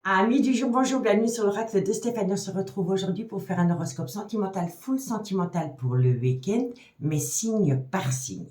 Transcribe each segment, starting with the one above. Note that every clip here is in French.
Amis du jour, bonjour, bienvenue sur l'oracle de Stéphanie. On se retrouve aujourd'hui pour faire un horoscope sentimental, full sentimental pour le week-end, mais signe par signe.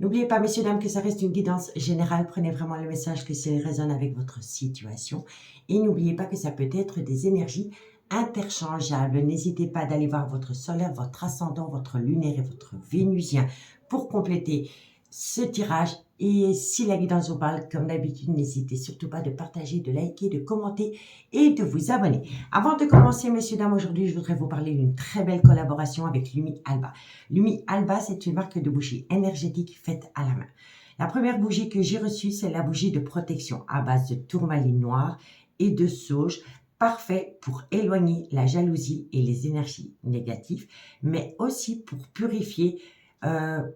N'oubliez pas, messieurs, dames, que ça reste une guidance générale. Prenez vraiment le message que s'il résonne avec votre situation. Et n'oubliez pas que ça peut être des énergies interchangeables. N'hésitez pas d'aller voir votre solaire, votre ascendant, votre lunaire et votre vénusien pour compléter ce tirage. Et si la guidance vous parle, comme d'habitude, n'hésitez surtout pas de partager, de liker, de commenter et de vous abonner. Avant de commencer, messieurs, dames, aujourd'hui, je voudrais vous parler d'une très belle collaboration avec Lumi Alba. Lumi Alba, c'est une marque de bougies énergétiques faite à la main. La première bougie que j'ai reçue, c'est la bougie de protection à base de tourmaline noire et de sauge, parfait pour éloigner la jalousie et les énergies négatives, mais aussi pour purifier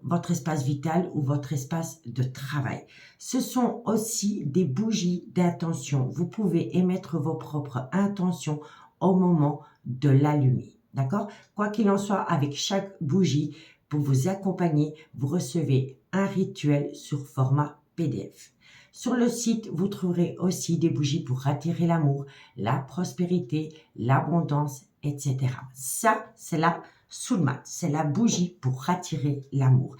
votre espace vital ou votre espace de travail. Ce sont aussi des bougies d'intention. Vous pouvez émettre vos propres intentions au moment de l'allumer. D'accord? Quoi qu'il en soit, avec chaque bougie, pour vous accompagner, vous recevez un rituel sur format PDF. Sur le site, vous trouverez aussi des bougies pour attirer l'amour, la prospérité, l'abondance, etc. Ça, c'est la soulmate, c'est la bougie pour attirer l'amour.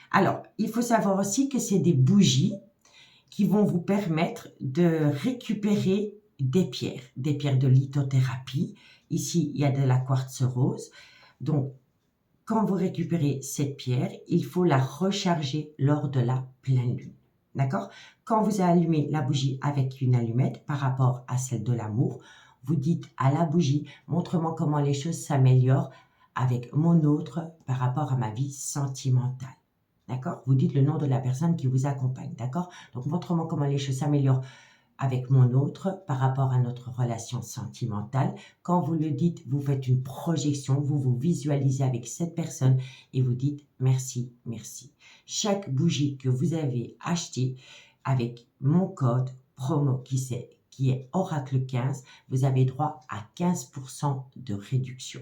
Alors, il faut savoir aussi que c'est des bougies qui vont vous permettre de récupérer des pierres de lithothérapie. Ici, il y a de la quartz rose. Donc, quand vous récupérez cette pierre, il faut la recharger lors de la pleine lune. D'accord? Quand vous allumez la bougie avec une allumette par rapport à celle de l'amour, vous dites à la bougie, montre-moi comment les choses s'améliorent avec mon autre par rapport à ma vie sentimentale. D'accord? Vous dites le nom de la personne qui vous accompagne. D'accord? Donc, montre-moi comment les choses s'améliorent avec mon autre par rapport à notre relation sentimentale. Quand vous le dites, vous faites une projection, vous vous visualisez avec cette personne et vous dites merci, merci. Chaque bougie que vous avez achetée avec mon code promo qui est Oracle 15, vous avez droit à 15% de réduction.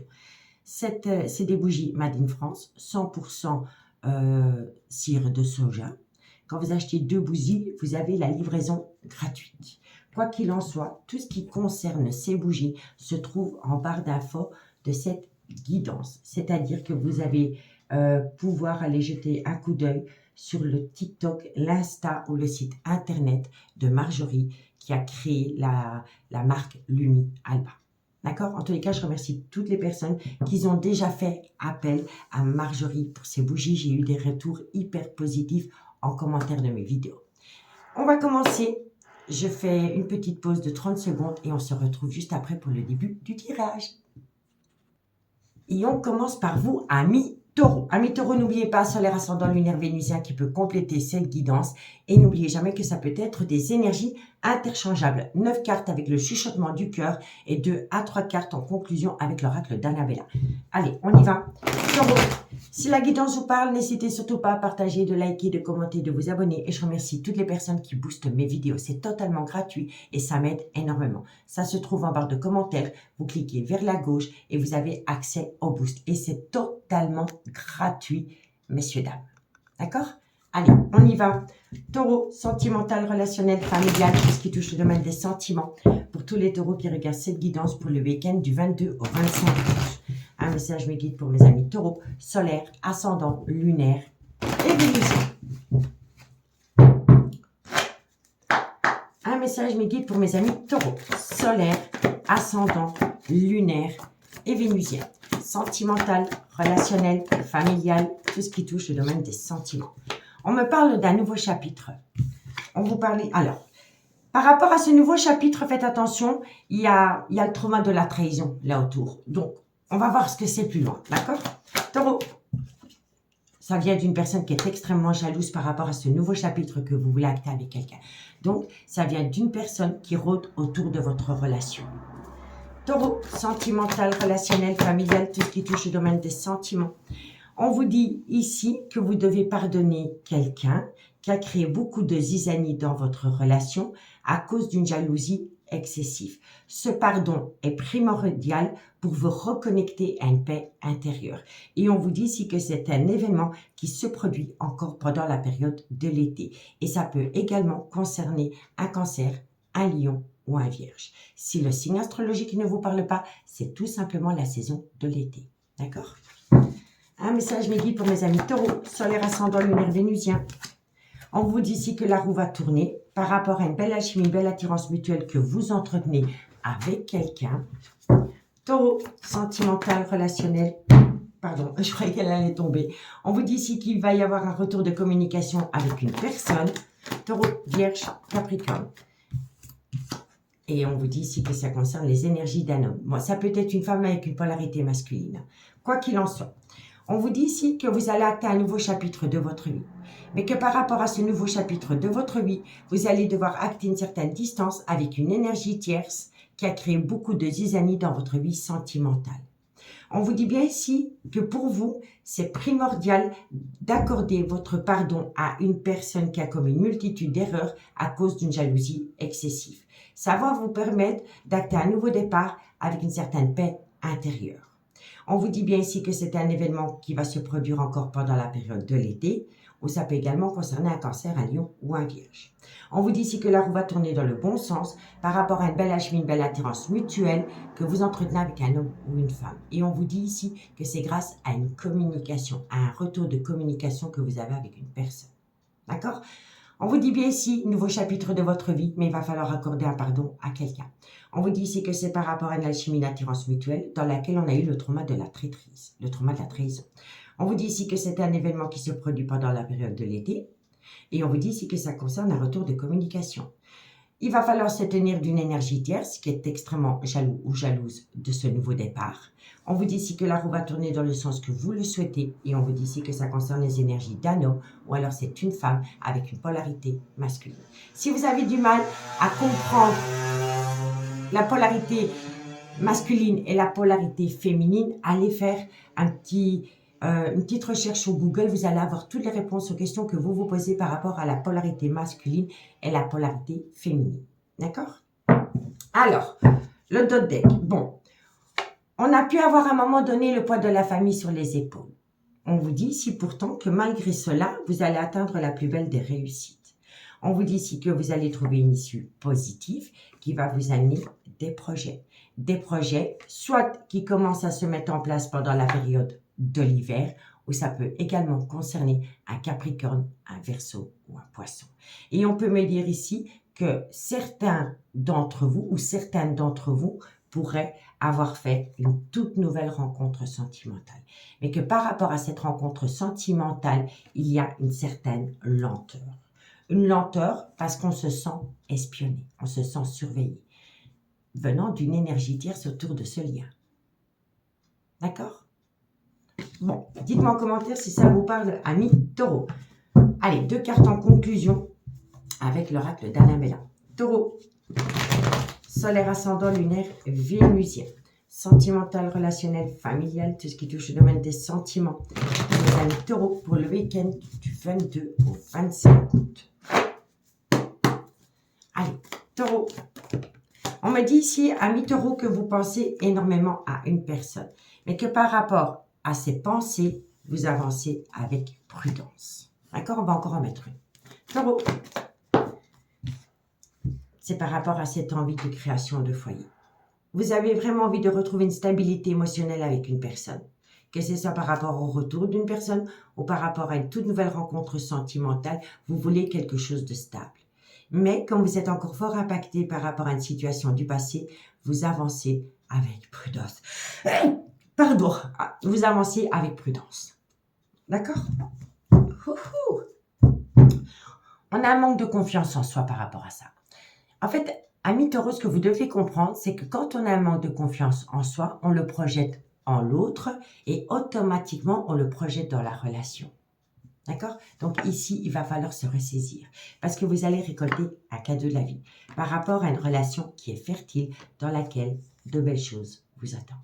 C'est des bougies Made in France, 100% cire de soja. Quand vous achetez 2 bougies, vous avez la livraison gratuite. Quoi qu'il en soit, tout ce qui concerne ces bougies se trouve en barre d'infos de cette guidance. C'est-à-dire que vous allez pouvoir aller jeter un coup d'œil sur le TikTok, l'Insta ou le site internet de Marjorie qui a créé la marque Lumi Alba. D'accord? En tous les cas, je remercie toutes les personnes qui ont déjà fait appel à Marjorie pour ces bougies. J'ai eu des retours hyper positifs en commentaire de mes vidéos. On va commencer. Je fais une petite pause de 30 secondes et on se retrouve juste après pour le début du tirage. Et on commence par vous, amis Taureau. Amis Taureau, n'oubliez pas, solaire ascendant lunaire vénusien qui peut compléter cette guidance. Et n'oubliez jamais que ça peut être des énergies interchangeables. 9 cartes avec le chuchotement du cœur et 2 à 3 cartes en conclusion avec l'oracle d'Annabella. Allez, on y va. Taureau, si la guidance vous parle, n'hésitez surtout pas à partager, de liker, de commenter, de vous abonner. Et je remercie toutes les personnes qui boostent mes vidéos. C'est totalement gratuit et ça m'aide énormément. Ça se trouve en barre de commentaires. Vous cliquez vers la gauche et vous avez accès au boost. Et c'est totalement gratuit, messieurs, dames. D'accord? Allez, on y va. Taureau, sentimental, relationnel, familial, tout ce qui touche le domaine des sentiments. Pour tous les taureaux qui regardent cette guidance pour le week-end du 22 au 25 août. Un message me guide pour mes amis taureaux, solaire, ascendant, lunaire et vénusien. Un message me guide pour mes amis taureaux, solaire, ascendant, lunaire et vénusien. Sentimental, relationnel, familial, tout ce qui touche le domaine des sentiments. On me parle d'un nouveau chapitre. On vous parle... Alors, par rapport à ce nouveau chapitre, faites attention, il y a le trauma de la trahison là autour. Donc, on va voir ce que c'est plus loin, d'accord? Taureau, ça vient d'une personne qui est extrêmement jalouse par rapport à ce nouveau chapitre que vous voulez acter avec quelqu'un. Donc, ça vient d'une personne qui rôde autour de votre relation. Taureau, sentimental, relationnel, familial, tout ce qui touche au domaine des sentiments. On vous dit ici que vous devez pardonner quelqu'un qui a créé beaucoup de zizanie dans votre relation à cause d'une jalousie excessive. Ce pardon est primordial pour vous reconnecter à une paix intérieure. Et on vous dit ici que c'est un événement qui se produit encore pendant la période de l'été. Et ça peut également concerner un cancer, un lion ou un vierge. Si le signe astrologique ne vous parle pas, c'est tout simplement la saison de l'été. D'accord? Un message mes guides pour mes amis taureaux, solaire ascendant lunaire vénusien. On vous dit ici que la roue va tourner par rapport à une belle alchimie, une belle attirance mutuelle que vous entretenez avec quelqu'un. Taureau, sentimental, relationnel. Pardon, je croyais qu'elle allait tomber. On vous dit ici qu'il va y avoir un retour de communication avec une personne. Taureau, Vierge, Capricorne. Et on vous dit ici que ça concerne les énergies d'un homme. Bon, ça peut être une femme avec une polarité masculine. Quoi qu'il en soit. On vous dit ici que vous allez acter un nouveau chapitre de votre vie. Mais que par rapport à ce nouveau chapitre de votre vie, vous allez devoir acter une certaine distance avec une énergie tierce qui a créé beaucoup de zizanie dans votre vie sentimentale. On vous dit bien ici que pour vous, c'est primordial d'accorder votre pardon à une personne qui a commis une multitude d'erreurs à cause d'une jalousie excessive. Ça va vous permettre d'acter un nouveau départ avec une certaine paix intérieure. On vous dit bien ici que c'est un événement qui va se produire encore pendant la période de l'été, ou ça peut également concerner un cancer, un lion ou un vierge. On vous dit ici que la roue va tourner dans le bon sens par rapport à une belle alchimie, une belle attirance mutuelle que vous entretenez avec un homme ou une femme. Et on vous dit ici que c'est grâce à une communication, à un retour de communication que vous avez avec une personne. D'accord ? On vous dit bien ici, nouveau chapitre de votre vie, mais il va falloir accorder un pardon à quelqu'un. On vous dit ici que c'est par rapport à une alchimie, une attirance mutuelle dans laquelle on a eu le trauma de la traîtrise, le trauma de la trahison. On vous dit ici que c'est un événement qui se produit pendant la période de l'été. Et on vous dit ici que ça concerne un retour de communication. Il va falloir se tenir d'une énergie tierce qui est extrêmement jaloux ou jalouse de ce nouveau départ. On vous dit ici que la roue va tourner dans le sens que vous le souhaitez. Et on vous dit ici que ça concerne les énergies d'un homme ou alors c'est une femme avec une polarité masculine. Si vous avez du mal à comprendre la polarité masculine et la polarité féminine, allez faire une petite recherche sur Google, vous allez avoir toutes les réponses aux questions que vous vous posez par rapport à la polarité masculine et la polarité féminine. D'accord? Alors, le dot deck. Bon, on a pu avoir à un moment donné le poids de la famille sur les épaules. On vous dit ici pourtant que malgré cela, vous allez atteindre la plus belle des réussites. On vous dit ici que vous allez trouver une issue positive qui va vous amener des projets. Des projets, soit qui commencent à se mettre en place pendant la période de l'hiver, ou ça peut également concerner un Capricorne, un Verseau ou un Poisson. Et on peut me dire ici que certains d'entre vous ou certaines d'entre vous pourraient avoir fait une toute nouvelle rencontre sentimentale. Mais que par rapport à cette rencontre sentimentale, il y a une certaine lenteur. Une lenteur parce qu'on se sent espionné, on se sent surveillé, venant d'une énergie tierce autour de ce lien. D'accord? Bon, dites-moi en commentaire si ça vous parle, amis taureaux. Allez, 2 cartes en conclusion avec l'oracle d'Alain Bellin. Taureau, solaire ascendant lunaire vénusien, sentimental, relationnel, familial, tout ce qui touche au domaine des sentiments. Les amis taureaux pour le week-end du 22 au 25 août. Allez, taureau. On me dit ici, amis taureaux, que vous pensez énormément à une personne, mais que par rapport à ces pensées, vous avancez avec prudence. D'accord? On va encore en mettre une. Taureau. C'est par rapport à cette envie de création de foyer. Vous avez vraiment envie de retrouver une stabilité émotionnelle avec une personne. Que ce soit par rapport au retour d'une personne ou par rapport à une toute nouvelle rencontre sentimentale, vous voulez quelque chose de stable. Mais comme vous êtes encore fort impacté par rapport à une situation du passé, vous avancez avec prudence. Pardon, vous avancez avec prudence. D'accord? On a un manque de confiance en soi par rapport à ça. En fait, amis taureaux, ce que vous devez comprendre, c'est que quand on a un manque de confiance en soi, on le projette en l'autre et automatiquement, on le projette dans la relation. D'accord? Donc ici, il va falloir se ressaisir parce que vous allez récolter un cadeau de la vie par rapport à une relation qui est fertile dans laquelle de belles choses vous attendent.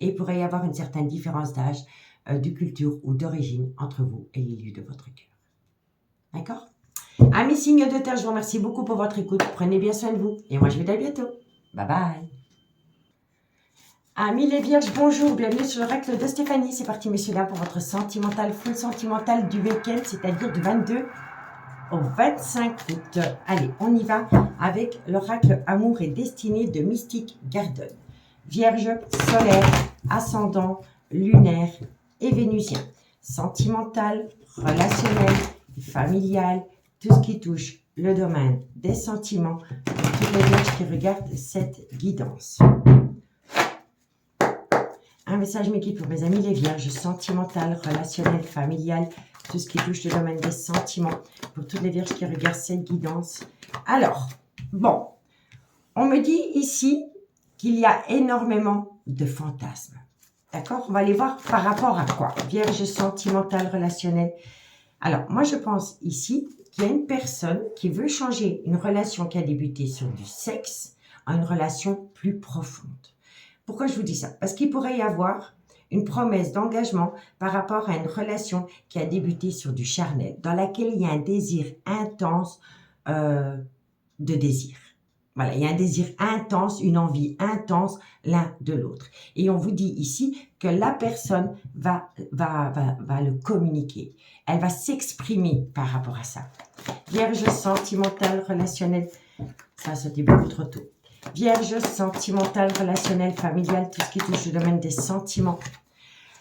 Et il pourrait y avoir une certaine différence d'âge, de culture ou d'origine entre vous et l'élu de votre cœur. D'accord? Amis signes de terre, je vous remercie beaucoup pour votre écoute. Prenez bien soin de vous et moi je vous dis à bientôt. Bye bye. Amis les vierges, bonjour, bienvenue sur l'oracle de Stéphanie. C'est parti messieurs dames pour votre sentimental, full sentimental du week-end, c'est-à-dire du 22 au 25 août. Allez, on y va avec l'oracle Amour et Destinée de Mystique Gardon. Vierge, solaire, ascendant, lunaire et vénusien. Sentimental, relationnel, familial, tout ce qui touche le domaine des sentiments pour toutes les vierges qui regardent cette guidance. Un message me guide pour mes amis les vierges, sentimental, relationnel, familial, tout ce qui touche le domaine des sentiments pour toutes les vierges qui regardent cette guidance. Alors, bon, on me dit ici qu'il y a énormément de fantasmes. D'accord? On va aller voir par rapport à quoi? Vierge, sentimental, relationnel. Alors, moi, je pense ici qu'il y a une personne qui veut changer une relation qui a débuté sur du sexe à une relation plus profonde. Pourquoi je vous dis ça? Parce qu'il pourrait y avoir une promesse d'engagement par rapport à une relation qui a débuté sur du charnel, dans laquelle il y a un désir intense de désir. Voilà, il y a un désir intense, une envie intense l'un de l'autre. Et on vous dit ici que la personne va le communiquer. Elle va s'exprimer par rapport à ça. Vierge, sentimentale, relationnelle, ça a sauté beaucoup trop tôt. Vierge, sentimentale, relationnelle, familiale, tout ce qui touche le domaine des sentiments.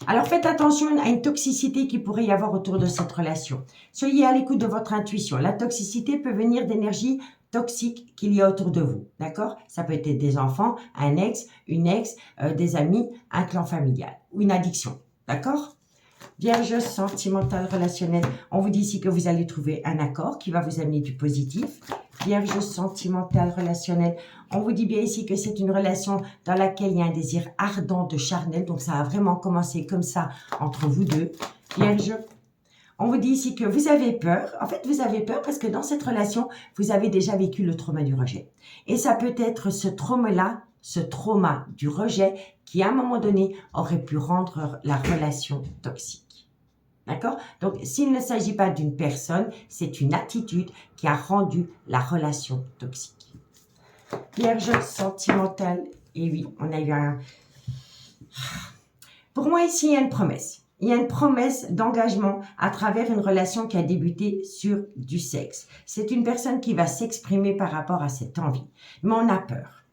Alors faites attention à une toxicité qui pourrait y avoir autour de cette relation. Soyez à l'écoute de votre intuition. La toxicité peut venir d'énergie toxique qu'il y a autour de vous, d'accord? Ça peut être des enfants, un ex, une ex, des amis, un clan familial ou une addiction, d'accord? Vierge, sentimentale, relationnelle, on vous dit ici que vous allez trouver un accord qui va vous amener du positif. Vierge, sentimentale, relationnelle, on vous dit bien ici que c'est une relation dans laquelle il y a un désir ardent de charnel, donc ça a vraiment commencé comme ça entre vous deux. Vierge, on vous dit ici que vous avez peur. En fait, vous avez peur parce que dans cette relation, vous avez déjà vécu le trauma du rejet. Et ça peut être ce trauma-là, ce trauma du rejet qui, à un moment donné, aurait pu rendre la relation toxique. D'accord? Donc, s'il ne s'agit pas d'une personne, c'est une attitude qui a rendu la relation toxique. Vierge sentimentale. Et oui, on a eu un... Pour moi, ici, il y a une promesse. Il y a une promesse d'engagement à travers une relation qui a débuté sur du sexe. C'est une personne qui va s'exprimer par rapport à cette envie. Mais on a peur.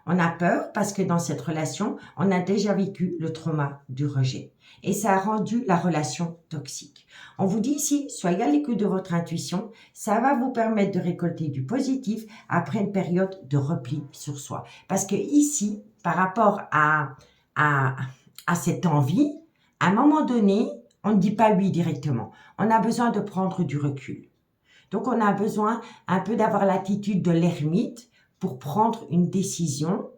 On a peur parce que dans cette relation, on a déjà vécu le trauma du rejet. Et ça a rendu la relation toxique. On vous dit ici, soyez à l'écoute de votre intuition. Ça va vous permettre de récolter du positif après une période de repli sur soi. Parce que ici, par rapport à cette envie, à un moment donné, on ne dit pas oui directement. On a besoin de prendre du recul. Donc, on a besoin un peu d'avoir l'attitude de l'ermite pour prendre une décision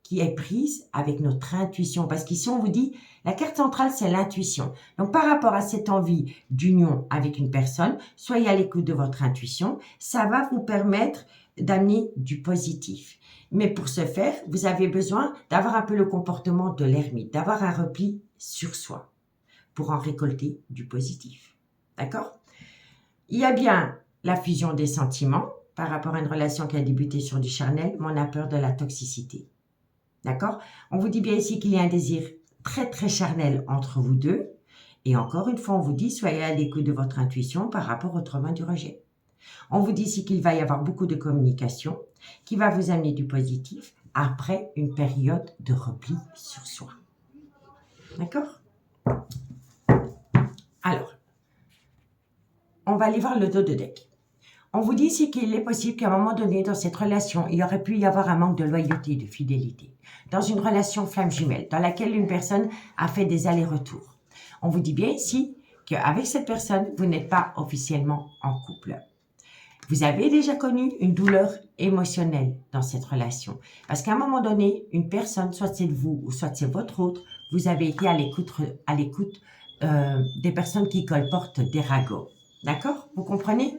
qui est prise avec notre intuition. Parce qu'ici, on vous dit, la carte centrale, c'est l'intuition. Donc, par rapport à cette envie d'union avec une personne, soyez à l'écoute de votre intuition. Ça va vous permettre d'amener du positif. Mais pour ce faire, vous avez besoin d'avoir un peu le comportement de l'ermite, d'avoir un repli sur soi pour en récolter du positif. D'accord? Il y a bien la fusion des sentiments par rapport à une relation qui a débuté sur du charnel, mais on a peur de la toxicité. D'accord? On vous dit bien ici qu'il y a un désir très très charnel entre vous deux. Et encore une fois, on vous dit, soyez à l'écoute de votre intuition par rapport au trauma du rejet. On vous dit ici qu'il va y avoir beaucoup de communication qui va vous amener du positif après une période de repli sur soi. D'accord? Alors, on va aller voir le dos de deck. On vous dit ici qu'il est possible qu'à un moment donné, dans cette relation, il aurait pu y avoir un manque de loyauté, de fidélité. Dans une relation flamme jumelle, dans laquelle une personne a fait des allers-retours. On vous dit bien ici qu'avec cette personne, vous n'êtes pas officiellement en couple. Vous avez déjà connu une douleur émotionnelle dans cette relation. Parce qu'à un moment donné, une personne, soit c'est vous ou soit c'est votre autre, vous avez été à l'écoute des personnes qui colportent des ragots. D'accord? Vous comprenez?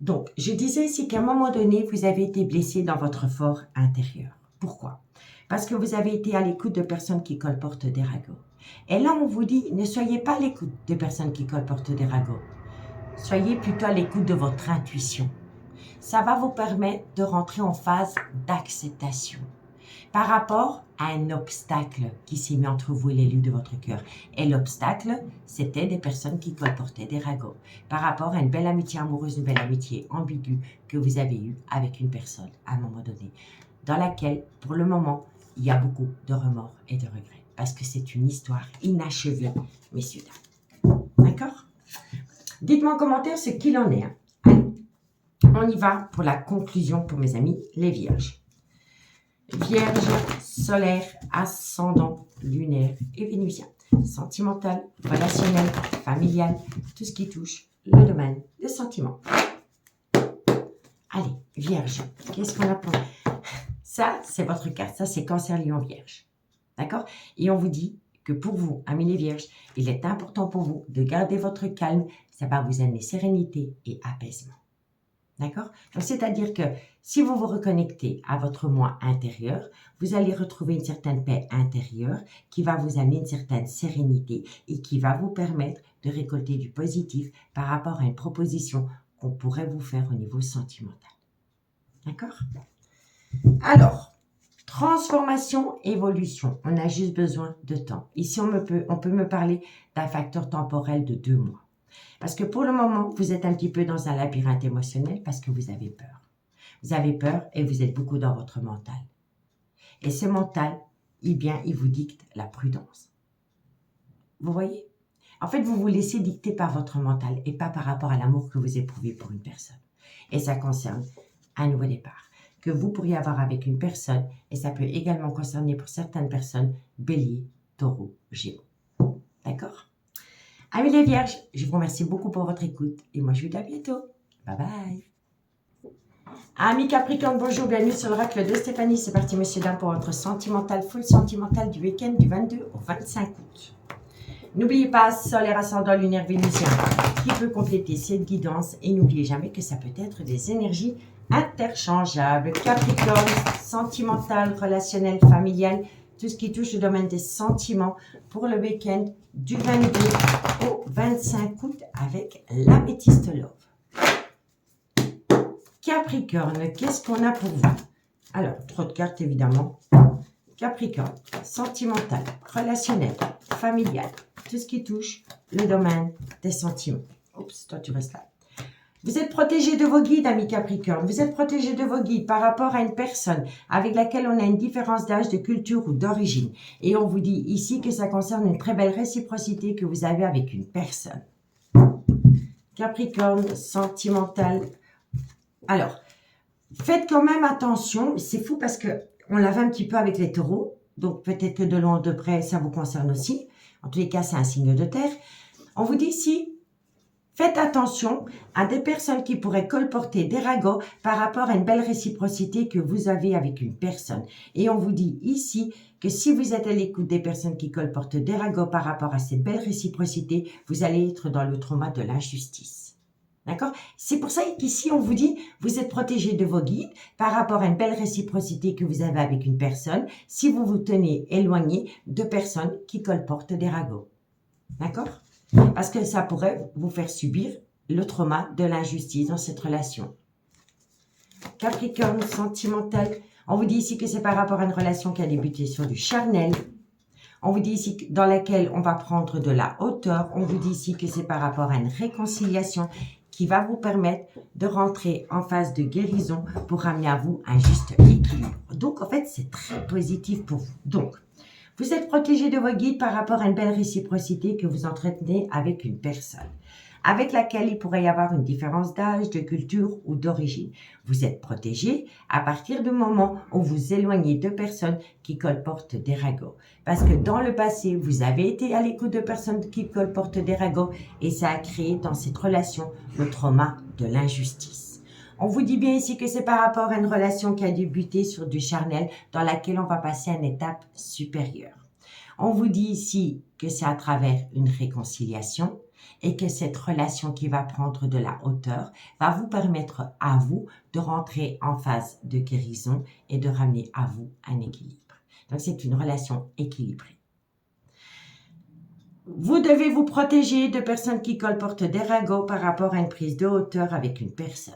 Donc, je disais ici qu'à un moment donné, vous avez été blessé dans votre fort intérieur. Pourquoi? Parce que vous avez été à l'écoute de personnes qui colportent des ragots. Et là, on vous dit, ne soyez pas à l'écoute de personnes qui colportent des ragots. Soyez plutôt à l'écoute de votre intuition. Ça va vous permettre de rentrer en phase d'acceptation. par rapport à un obstacle qui s'est mis entre vous et l'élu de votre cœur. Et l'obstacle, c'était des personnes qui colportaient des ragots. Par rapport à une belle amitié amoureuse, une belle amitié ambiguë que vous avez eue avec une personne à un moment donné, dans laquelle, pour le moment, il y a beaucoup de remords et de regrets. Parce que c'est une histoire inachevée, messieurs, dames. D'accord? Dites-moi en commentaire ce qu'il en est. Allez, on y va pour la conclusion pour mes amis, les vierges. Vierge, solaire, ascendant, lunaire et vénusien. Sentimental, relationnel, familial, tout ce qui touche le domaine des sentiments. Allez, vierge, qu'est-ce qu'on a pour... Ça, c'est votre carte. Ça, c'est Cancer, Lion, Vierge. D'accord? Et on vous dit que pour vous, amis les vierges, il est important pour vous de garder votre calme. Ça va vous amener sérénité et apaisement. D'accord? Donc, c'est-à-dire que si vous vous reconnectez à votre moi intérieur, vous allez retrouver une certaine paix intérieure qui va vous amener une certaine sérénité et qui va vous permettre de récolter du positif par rapport à une proposition qu'on pourrait vous faire au niveau sentimental. D'accord? Alors, transformation, évolution. On a juste besoin de temps. Ici, on peut me parler d'un facteur temporel de 2 mois. Parce que pour le moment, vous êtes un petit peu dans un labyrinthe émotionnel parce que vous avez peur. Vous avez peur et vous êtes beaucoup dans votre mental. Et ce mental, il vous dicte la prudence. Vous voyez? En fait, vous vous laissez dicter par votre mental et pas par rapport à l'amour que vous éprouvez pour une personne. Et ça concerne un nouveau départ que vous pourriez avoir avec une personne et ça peut également concerner pour certaines personnes Bélier, Taureau, Gémeaux. D'accord? Amis les vierges, je vous remercie beaucoup pour votre écoute et moi je vous dis à bientôt. Bye bye. Amis Capricorne, bonjour, bienvenue sur l'oracle de Stéphanie. C'est parti, messieurs, dames, pour votre sentimental, full sentimental du week-end du 22 au 25 août. N'oubliez pas, solaire, ascendant, lunaire, vénusien, qui peut compléter cette guidance. Et n'oubliez jamais que ça peut être des énergies interchangeables. Capricorne, sentimental, relationnel, familial, tout ce qui touche au domaine des sentiments pour le week-end du 22 au 25 août avec l'améthyste love. Capricorne, qu'est-ce qu'on a pour vous? Alors, trop de cartes évidemment. Capricorne, sentimental, relationnel, familial, tout ce qui touche le domaine des sentiments. Oups, toi tu restes là. Vous êtes protégé de vos guides, amis Capricorne. Vous êtes protégé de vos guides par rapport à une personne avec laquelle on a une différence d'âge, de culture ou d'origine. Et on vous dit ici que ça concerne une très belle réciprocité que vous avez avec une personne. Capricorne, sentimental. Alors, faites quand même attention. C'est fou parce que on l'avait un petit peu avec les taureaux. Donc, peut-être que de loin ou de près, ça vous concerne aussi. En tous les cas, c'est un signe de terre. On vous dit ici... Faites attention à des personnes qui pourraient colporter des ragots par rapport à une belle réciprocité que vous avez avec une personne. Et on vous dit ici que si vous êtes à l'écoute des personnes qui colportent des ragots par rapport à cette belle réciprocité, vous allez être dans le trauma de l'injustice. D'accord? C'est pour ça qu'ici, on vous dit, vous êtes protégé de vos guides par rapport à une belle réciprocité que vous avez avec une personne si vous vous tenez éloigné de personnes qui colportent des ragots. D'accord? Parce que ça pourrait vous faire subir le trauma de l'injustice dans cette relation. Capricorne, sentimental. On vous dit ici que c'est par rapport à une relation qui a débuté sur du charnel. On vous dit ici que dans laquelle on va prendre de la hauteur. On vous dit ici que c'est par rapport à une réconciliation qui va vous permettre de rentrer en phase de guérison pour ramener à vous un juste équilibre. Donc, en fait, c'est très positif pour vous. Donc, vous êtes protégé de vos guides par rapport à une belle réciprocité que vous entretenez avec une personne, avec laquelle il pourrait y avoir une différence d'âge, de culture ou d'origine. Vous êtes protégé à partir du moment où vous éloignez de personnes qui colportent des ragots. Parce que dans le passé, vous avez été à l'écoute de personnes qui colportent des ragots et ça a créé dans cette relation le trauma de l'injustice. On vous dit bien ici que c'est par rapport à une relation qui a débuté sur du charnel dans laquelle on va passer à une étape supérieure. On vous dit ici que c'est à travers une réconciliation et que cette relation qui va prendre de la hauteur va vous permettre à vous de rentrer en phase de guérison et de ramener à vous un équilibre. Donc c'est une relation équilibrée. Vous devez vous protéger de personnes qui colportent des ragots par rapport à une prise de hauteur avec une personne.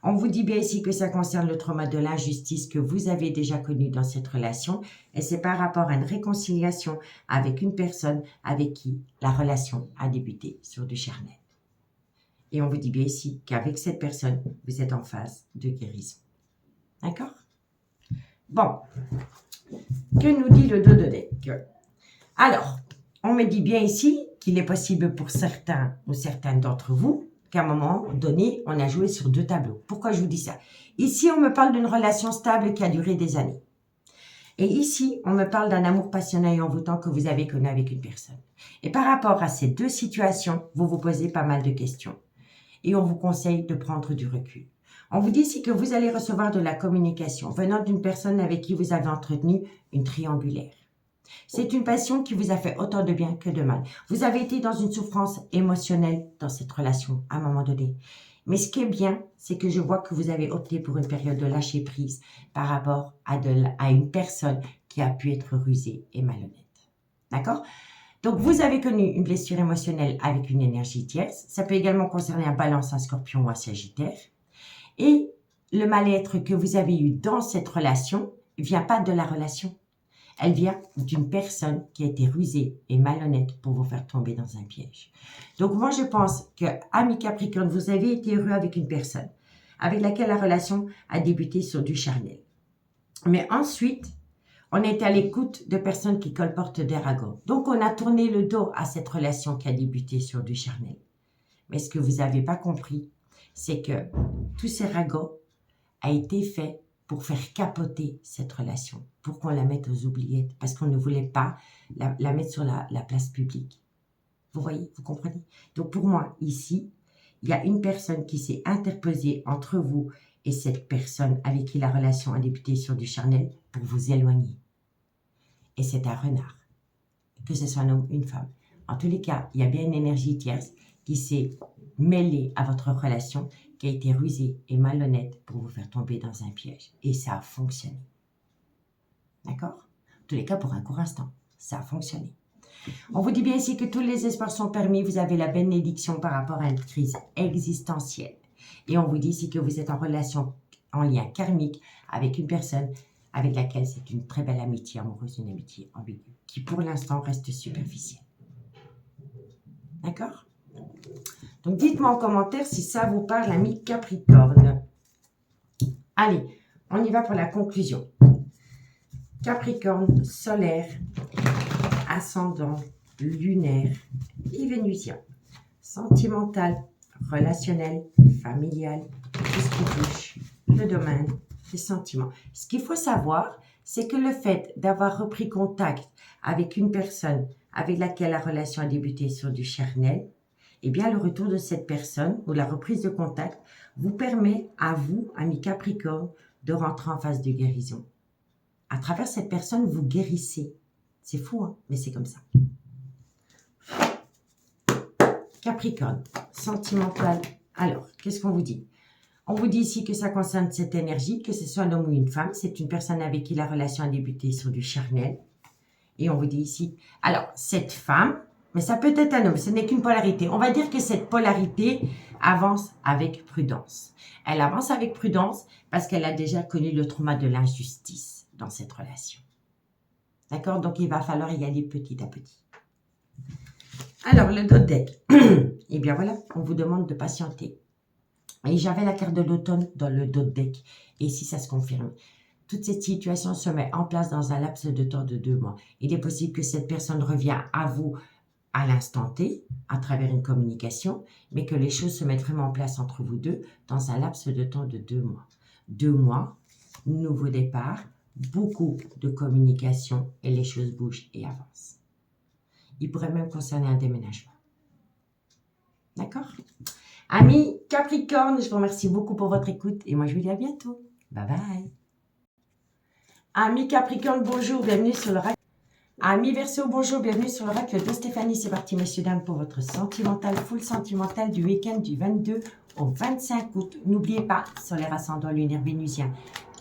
On vous dit bien ici que ça concerne le trauma de l'injustice que vous avez déjà connu dans cette relation et c'est par rapport à une réconciliation avec une personne avec qui la relation a débuté sur du charnel. Et on vous dit bien ici qu'avec cette personne, vous êtes en phase de guérison. D'accord? Bon. Que nous dit le dos de deck? Alors, on me dit bien ici qu'il est possible pour certains ou certaines d'entre vous qu'à un moment donné, on a joué sur 2 tableaux. Pourquoi je vous dis ça? Ici, on me parle d'une relation stable qui a duré des années. Et ici, on me parle d'un amour passionnel et envoûtant que vous avez connu avec une personne. Et par rapport à ces 2 situations, vous vous posez pas mal de questions. Et on vous conseille de prendre du recul. On vous dit ici que vous allez recevoir de la communication venant d'une personne avec qui vous avez entretenu une triangulaire. C'est une passion qui vous a fait autant de bien que de mal. Vous avez été dans une souffrance émotionnelle dans cette relation à un moment donné. Mais ce qui est bien, c'est que je vois que vous avez opté pour une période de lâcher prise par rapport à une personne qui a pu être rusée et malhonnête. D'accord? Donc, vous avez connu une blessure émotionnelle avec une énergie tierce. Ça peut également concerner un balance, un scorpion ou un sagittaire. Et le mal-être que vous avez eu dans cette relation ne vient pas de la relation. Elle vient d'une personne qui a été rusée et malhonnête pour vous faire tomber dans un piège. Donc, moi, je pense que, ami Capricorne, vous avez été heureux avec une personne avec laquelle la relation a débuté sur du charnel. Mais ensuite, on est à l'écoute de personnes qui colportent des ragots. Donc, on a tourné le dos à cette relation qui a débuté sur du charnel. Mais ce que vous n'avez pas compris, c'est que tous ces ragots a été fait pour faire capoter cette relation, pour qu'on la mette aux oubliettes, parce qu'on ne voulait pas la mettre sur la place publique. Vous voyez, vous comprenez? Donc pour moi, ici, il y a une personne qui s'est interposée entre vous et cette personne avec qui la relation a débuté sur du charnel pour vous éloigner. Et c'est un renard, que ce soit un homme ou une femme. En tous les cas, il y a bien une énergie tierce qui s'est mêlée à votre relation, qui a été rusée et malhonnête pour vous faire tomber dans un piège. Et ça a fonctionné. D'accord? En tous les cas, pour un court instant, ça a fonctionné. On vous dit bien ici que tous les espoirs sont permis. Vous avez la bénédiction par rapport à une crise existentielle. Et on vous dit ici que vous êtes en relation, en lien karmique avec une personne avec laquelle c'est une très belle amitié amoureuse, une amitié ambiguë, qui pour l'instant reste superficielle. D'accord? Donc, dites-moi en commentaire si ça vous parle, ami Capricorne. Allez, on y va pour la conclusion. Capricorne, solaire, ascendant, lunaire et vénusien. Sentimental, relationnel, familial, tout ce qui touche le domaine des sentiments. Ce qu'il faut savoir, c'est que le fait d'avoir repris contact avec une personne avec laquelle la relation a débuté sur du charnel, eh bien, le retour de cette personne ou la reprise de contact vous permet à vous, ami Capricorne, de rentrer en phase de guérison. À travers cette personne, vous guérissez. C'est fou, hein? Mais c'est comme ça. Capricorne, sentimental. Alors, qu'est-ce qu'on vous dit? On vous dit ici que ça concerne cette énergie, que ce soit un homme ou une femme. C'est une personne avec qui la relation a débuté sur du charnel. Et on vous dit ici, alors, cette femme, mais ça peut être un homme, ce n'est qu'une polarité. On va dire que cette polarité avance avec prudence. Elle avance avec prudence parce qu'elle a déjà connu le trauma de l'injustice dans cette relation. D'accord? Donc, il va falloir y aller petit à petit. Alors, le dos de deck. Eh bien, voilà, on vous demande de patienter. Et j'avais la carte de l'automne dans le dos de deck. Et ici, ça se confirme. Toute cette situation se met en place dans un laps de temps de 2 mois. Il est possible que cette personne revienne à vous à l'instant T, à travers une communication, mais que les choses se mettent vraiment en place entre vous deux dans un laps de temps de 2 mois. 2 mois, nouveau départ, beaucoup de communication et les choses bougent et avancent. Il pourrait même concerner un déménagement. D'accord? Amis Capricorne, je vous remercie beaucoup pour votre écoute et moi je vous dis à bientôt. Bye bye. Amis Capricorne, bonjour, bienvenue sur l'oracle. Amis Verseau, bonjour, bienvenue sur l'oracle de Stéphanie. C'est parti, messieurs, dames, pour votre sentimental, full sentimental du week-end du 22 au 25 août. N'oubliez pas, solaire ascendant lunaire vénusien,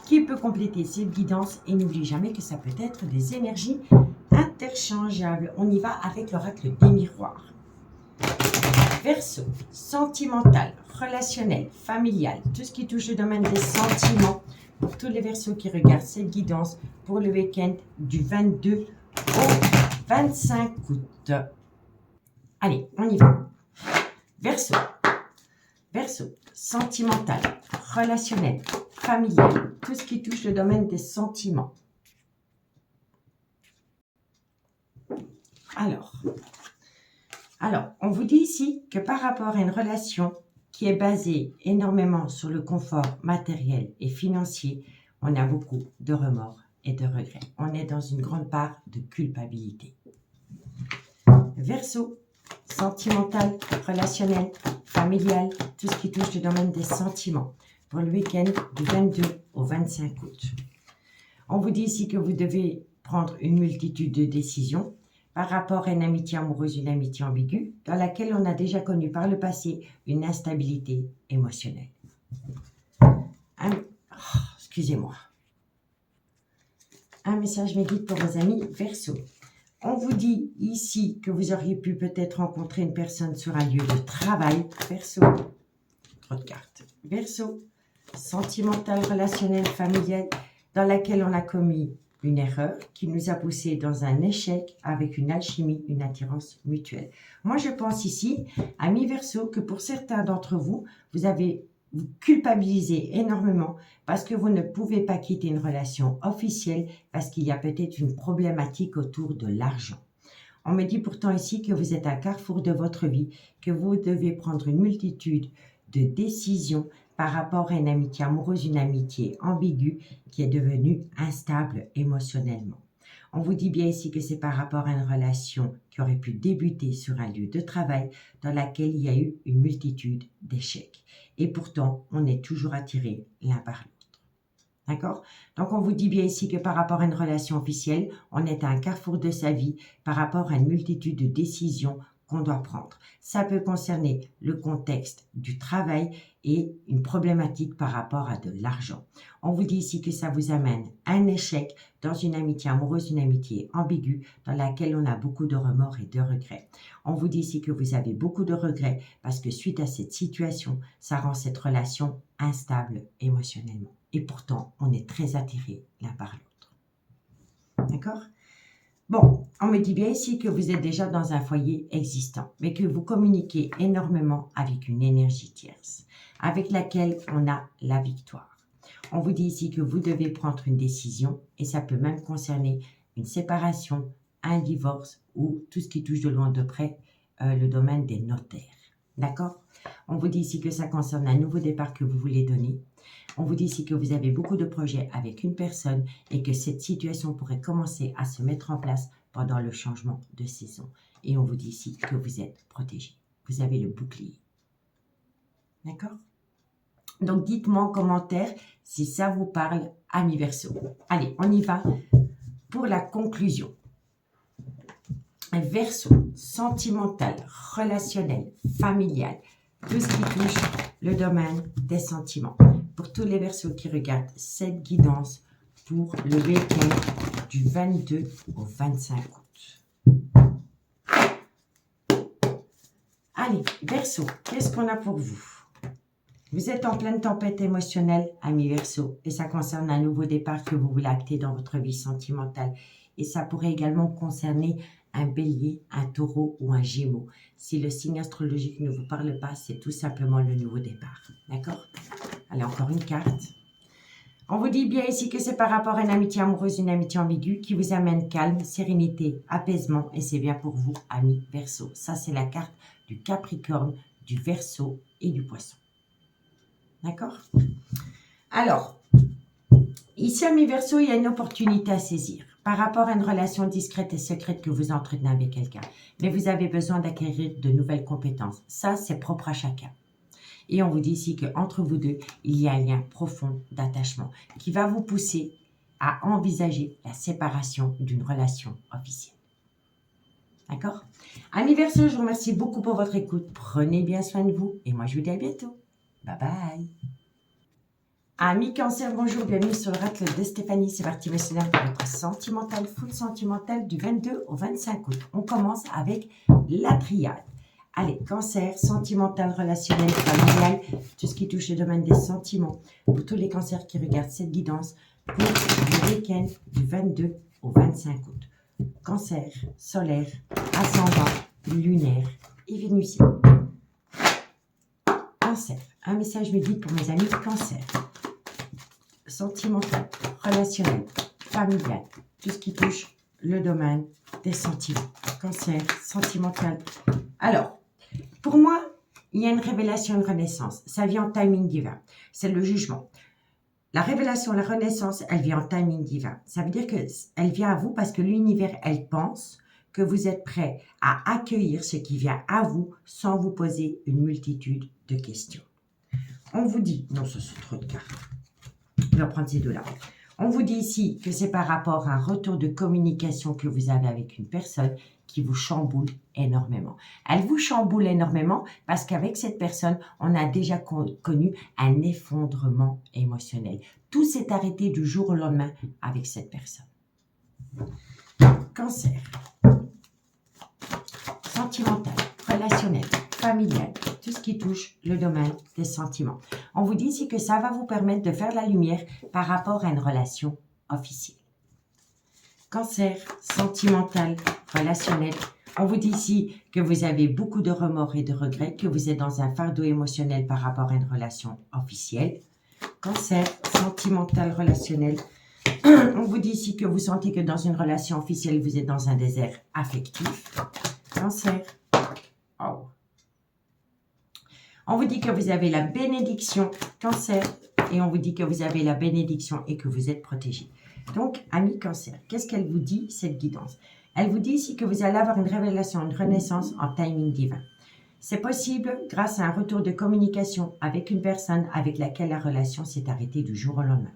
qui peut compléter cette guidance. Et n'oubliez jamais que ça peut être des énergies interchangeables. On y va avec l'oracle des miroirs. Verseau, sentimental, relationnel, familial, tout ce qui touche le domaine des sentiments. Pour tous les Verseaux qui regardent cette guidance pour le week-end du 22 au 25 août. Allez, on y va. Verseau, Verseau, sentimental, relationnel, familial, tout ce qui touche le domaine des sentiments. Alors, on vous dit ici que par rapport à une relation qui est basée énormément sur le confort matériel et financier, on a beaucoup de remords et de regrets. On est dans une grande part de culpabilité. Verseau, sentimental, relationnel, familial, tout ce qui touche le domaine des sentiments pour le week-end du 22 au 25 août. On vous dit ici que vous devez prendre une multitude de décisions par rapport à une amitié amoureuse, une amitié ambiguë, dans laquelle on a déjà connu par le passé une instabilité émotionnelle. Excusez-moi. Un message me guide pour vos amis Verseau. On vous dit ici que vous auriez pu peut-être rencontrer une personne sur un lieu de travail. Verseau. Trop de cartes. Verseau. Sentimental, relationnel, familial, dans laquelle on a commis une erreur qui nous a poussé dans un échec avec une alchimie, une attirance mutuelle. Moi, je pense ici, amis Verseau, que pour certains d'entre vous, vous culpabilisez énormément parce que vous ne pouvez pas quitter une relation officielle parce qu'il y a peut-être une problématique autour de l'argent. On me dit pourtant ici que vous êtes à un carrefour de votre vie, que vous devez prendre une multitude de décisions par rapport à une amitié amoureuse, une amitié ambiguë qui est devenue instable émotionnellement. On vous dit bien ici que c'est par rapport à une relation qui aurait pu débuter sur un lieu de travail dans laquelle il y a eu une multitude d'échecs. Et pourtant, on est toujours attirés l'un par l'autre. D'accord? Donc, on vous dit bien ici que par rapport à une relation officielle, on est à un carrefour de sa vie par rapport à une multitude de décisions qu'on doit prendre. Ça peut concerner le contexte du travail et une problématique par rapport à de l'argent. On vous dit ici que ça vous amène à un échec dans une amitié amoureuse, une amitié ambiguë dans laquelle on a beaucoup de remords et de regrets. On vous dit ici que vous avez beaucoup de regrets parce que suite à cette situation, ça rend cette relation instable émotionnellement. Et pourtant, on est très attirés l'un par l'autre. D'accord ? Bon, on me dit bien ici que vous êtes déjà dans un foyer existant, mais que vous communiquez énormément avec une énergie tierce, avec laquelle on a la victoire. On vous dit ici que vous devez prendre une décision, et ça peut même concerner une séparation, un divorce, ou tout ce qui touche de loin de près le domaine des notaires. D'accord? On vous dit ici que ça concerne un nouveau départ que vous voulez donner. On vous dit ici que vous avez beaucoup de projets avec une personne et que cette situation pourrait commencer à se mettre en place pendant le changement de saison. Et on vous dit ici que vous êtes protégé. Vous avez le bouclier. D'accord? Donc, dites-moi en commentaire si ça vous parle, amis Verseau. Allez, on y va pour la conclusion. Verseau, sentimental, relationnel, familial, tout ce qui touche le domaine des sentiments. Pour tous les Verseaux qui regardent cette guidance pour le week-end du 22 au 25 août. Allez, Verseau, qu'est-ce qu'on a pour vous? Vous êtes en pleine tempête émotionnelle, amis Verseau, et ça concerne un nouveau départ que vous voulez acter dans votre vie sentimentale. Et ça pourrait également concerner un bélier, un taureau ou un gémeau. Si le signe astrologique ne vous parle pas, c'est tout simplement le nouveau départ. D'accord? Allez, encore une carte. On vous dit bien ici que c'est par rapport à une amitié amoureuse, une amitié ambiguë qui vous amène calme, sérénité, apaisement. Et c'est bien pour vous, amis Verseau. Ça, c'est la carte du Capricorne, du Verseau et du Poisson. D'accord? Alors, ici, amis Verseau, il y a une opportunité à saisir par rapport à une relation discrète et secrète que vous entretenez avec quelqu'un. Mais vous avez besoin d'acquérir de nouvelles compétences. Ça, c'est propre à chacun. Et on vous dit ici qu'entre vous deux, il y a un lien profond d'attachement qui va vous pousser à envisager la séparation d'une relation officielle. D'accord? Amis Verseau, je vous remercie beaucoup pour votre écoute. Prenez bien soin de vous et moi, je vous dis à bientôt. Bye bye. Amis Cancer, bonjour, bienvenue sur l'oracle de Stéphanie. C'est parti, messieurs, pour votre sentimental, full sentimental du 22 au 25 août. On commence avec la triade. Allez, cancer, sentimental, relationnel, familial, tout ce qui touche le domaine des sentiments. Pour tous les cancers qui regardent cette guidance, pour le week-end du 22 au 25 août. Cancer, solaire, ascendant, lunaire et vénusien. Cancer, un message me dit pour mes amis cancer. Sentimental, relationnel, familial, tout ce qui touche le domaine des sentiments. Cancer, sentimental. Alors, pour moi, il y a une révélation, une renaissance. Ça vient en timing divin. C'est le jugement. La révélation, la renaissance, elle vient en timing divin. Ça veut dire qu'elle vient à vous parce que l'univers, elle pense que vous êtes prêt à accueillir ce qui vient à vous sans vous poser une multitude de questions. On vous dit, non, ça c'est trop de cartes. Je vais prendre ces deux-là. On vous dit ici que c'est par rapport à un retour de communication que vous avez avec une personne qui vous chamboule énormément. Elle vous chamboule énormément parce qu'avec cette personne, on a déjà connu un effondrement émotionnel. Tout s'est arrêté du jour au lendemain avec cette personne. Cancer. Sentimental, relationnel, familial, tout ce qui touche le domaine des sentiments. On vous dit ici que ça va vous permettre de faire la lumière par rapport à une relation officielle. Cancer, sentimental, relationnel. On vous dit ici que vous avez beaucoup de remords et de regrets, que vous êtes dans un fardeau émotionnel par rapport à une relation officielle. Cancer, sentimental, relationnel. On vous dit ici que vous sentez que dans une relation officielle, vous êtes dans un désert affectif. Cancer. Oh. On vous dit que vous avez la bénédiction, cancer, et on vous dit que vous avez la bénédiction et que vous êtes protégé. Donc, ami cancer, qu'est-ce qu'elle vous dit, cette guidance? Elle vous dit ici que vous allez avoir une révélation, une renaissance en timing divin. C'est possible grâce à un retour de communication avec une personne avec laquelle la relation s'est arrêtée du jour au lendemain.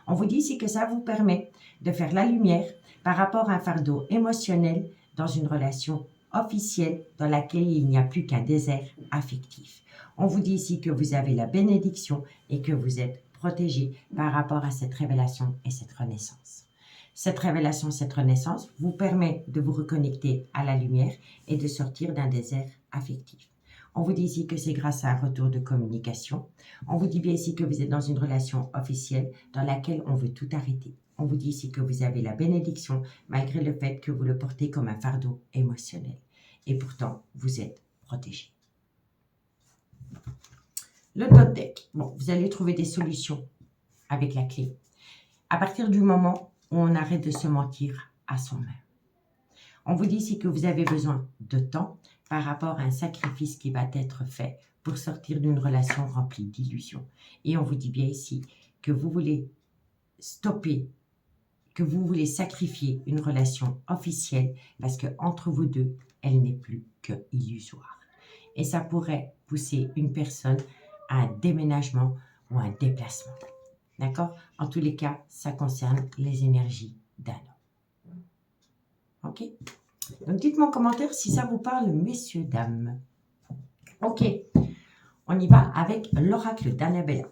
On vous dit ici que ça vous permet de faire la lumière par rapport à un fardeau émotionnel dans une relation officielle dans laquelle il n'y a plus qu'un désert affectif. On vous dit ici que vous avez la bénédiction et que vous êtes protégé par rapport à cette révélation et cette renaissance. Cette révélation, cette renaissance vous permet de vous reconnecter à la lumière et de sortir d'un désert affectif. On vous dit ici que c'est grâce à un retour de communication. On vous dit bien ici que vous êtes dans une relation officielle dans laquelle on veut tout arrêter. On vous dit ici que vous avez la bénédiction malgré le fait que vous le portez comme un fardeau émotionnel. Et pourtant, vous êtes protégé. Le top deck. Bon, vous allez trouver des solutions avec la clé. À partir du moment où on arrête de se mentir à soi-même. On vous dit ici que vous avez besoin de temps par rapport à un sacrifice qui va être fait pour sortir d'une relation remplie d'illusions. Et on vous dit bien ici que vous voulez stopper, que vous voulez sacrifier une relation officielle parce que entre vous deux, elle n'est plus que illusoire. Et ça pourrait pousser une personne à un déménagement ou un déplacement. D'accord? En tous les cas, ça concerne les énergies d'un homme. Ok? Donc, dites-moi en commentaire si ça vous parle, messieurs, dames. Ok. On y va avec l'oracle d'Annabella.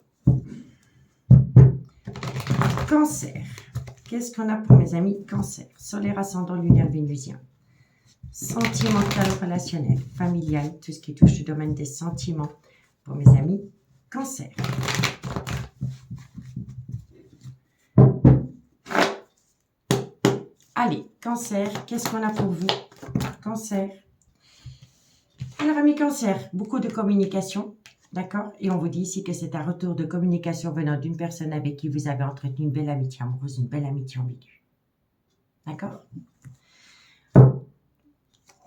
Cancer. Qu'est-ce qu'on a pour mes amis? Cancer. Solaire, ascendant, lunaire, vénusien. Sentimental, relationnel, familial, tout ce qui touche le domaine des sentiments pour mes amis. Cancer. Allez, cancer, qu'est-ce qu'on a pour vous? Cancer. Alors, amis cancer, beaucoup de communication, d'accord? Et on vous dit ici que c'est un retour de communication venant d'une personne avec qui vous avez entretenu une belle amitié amoureuse, une belle amitié ambiguë. D'accord?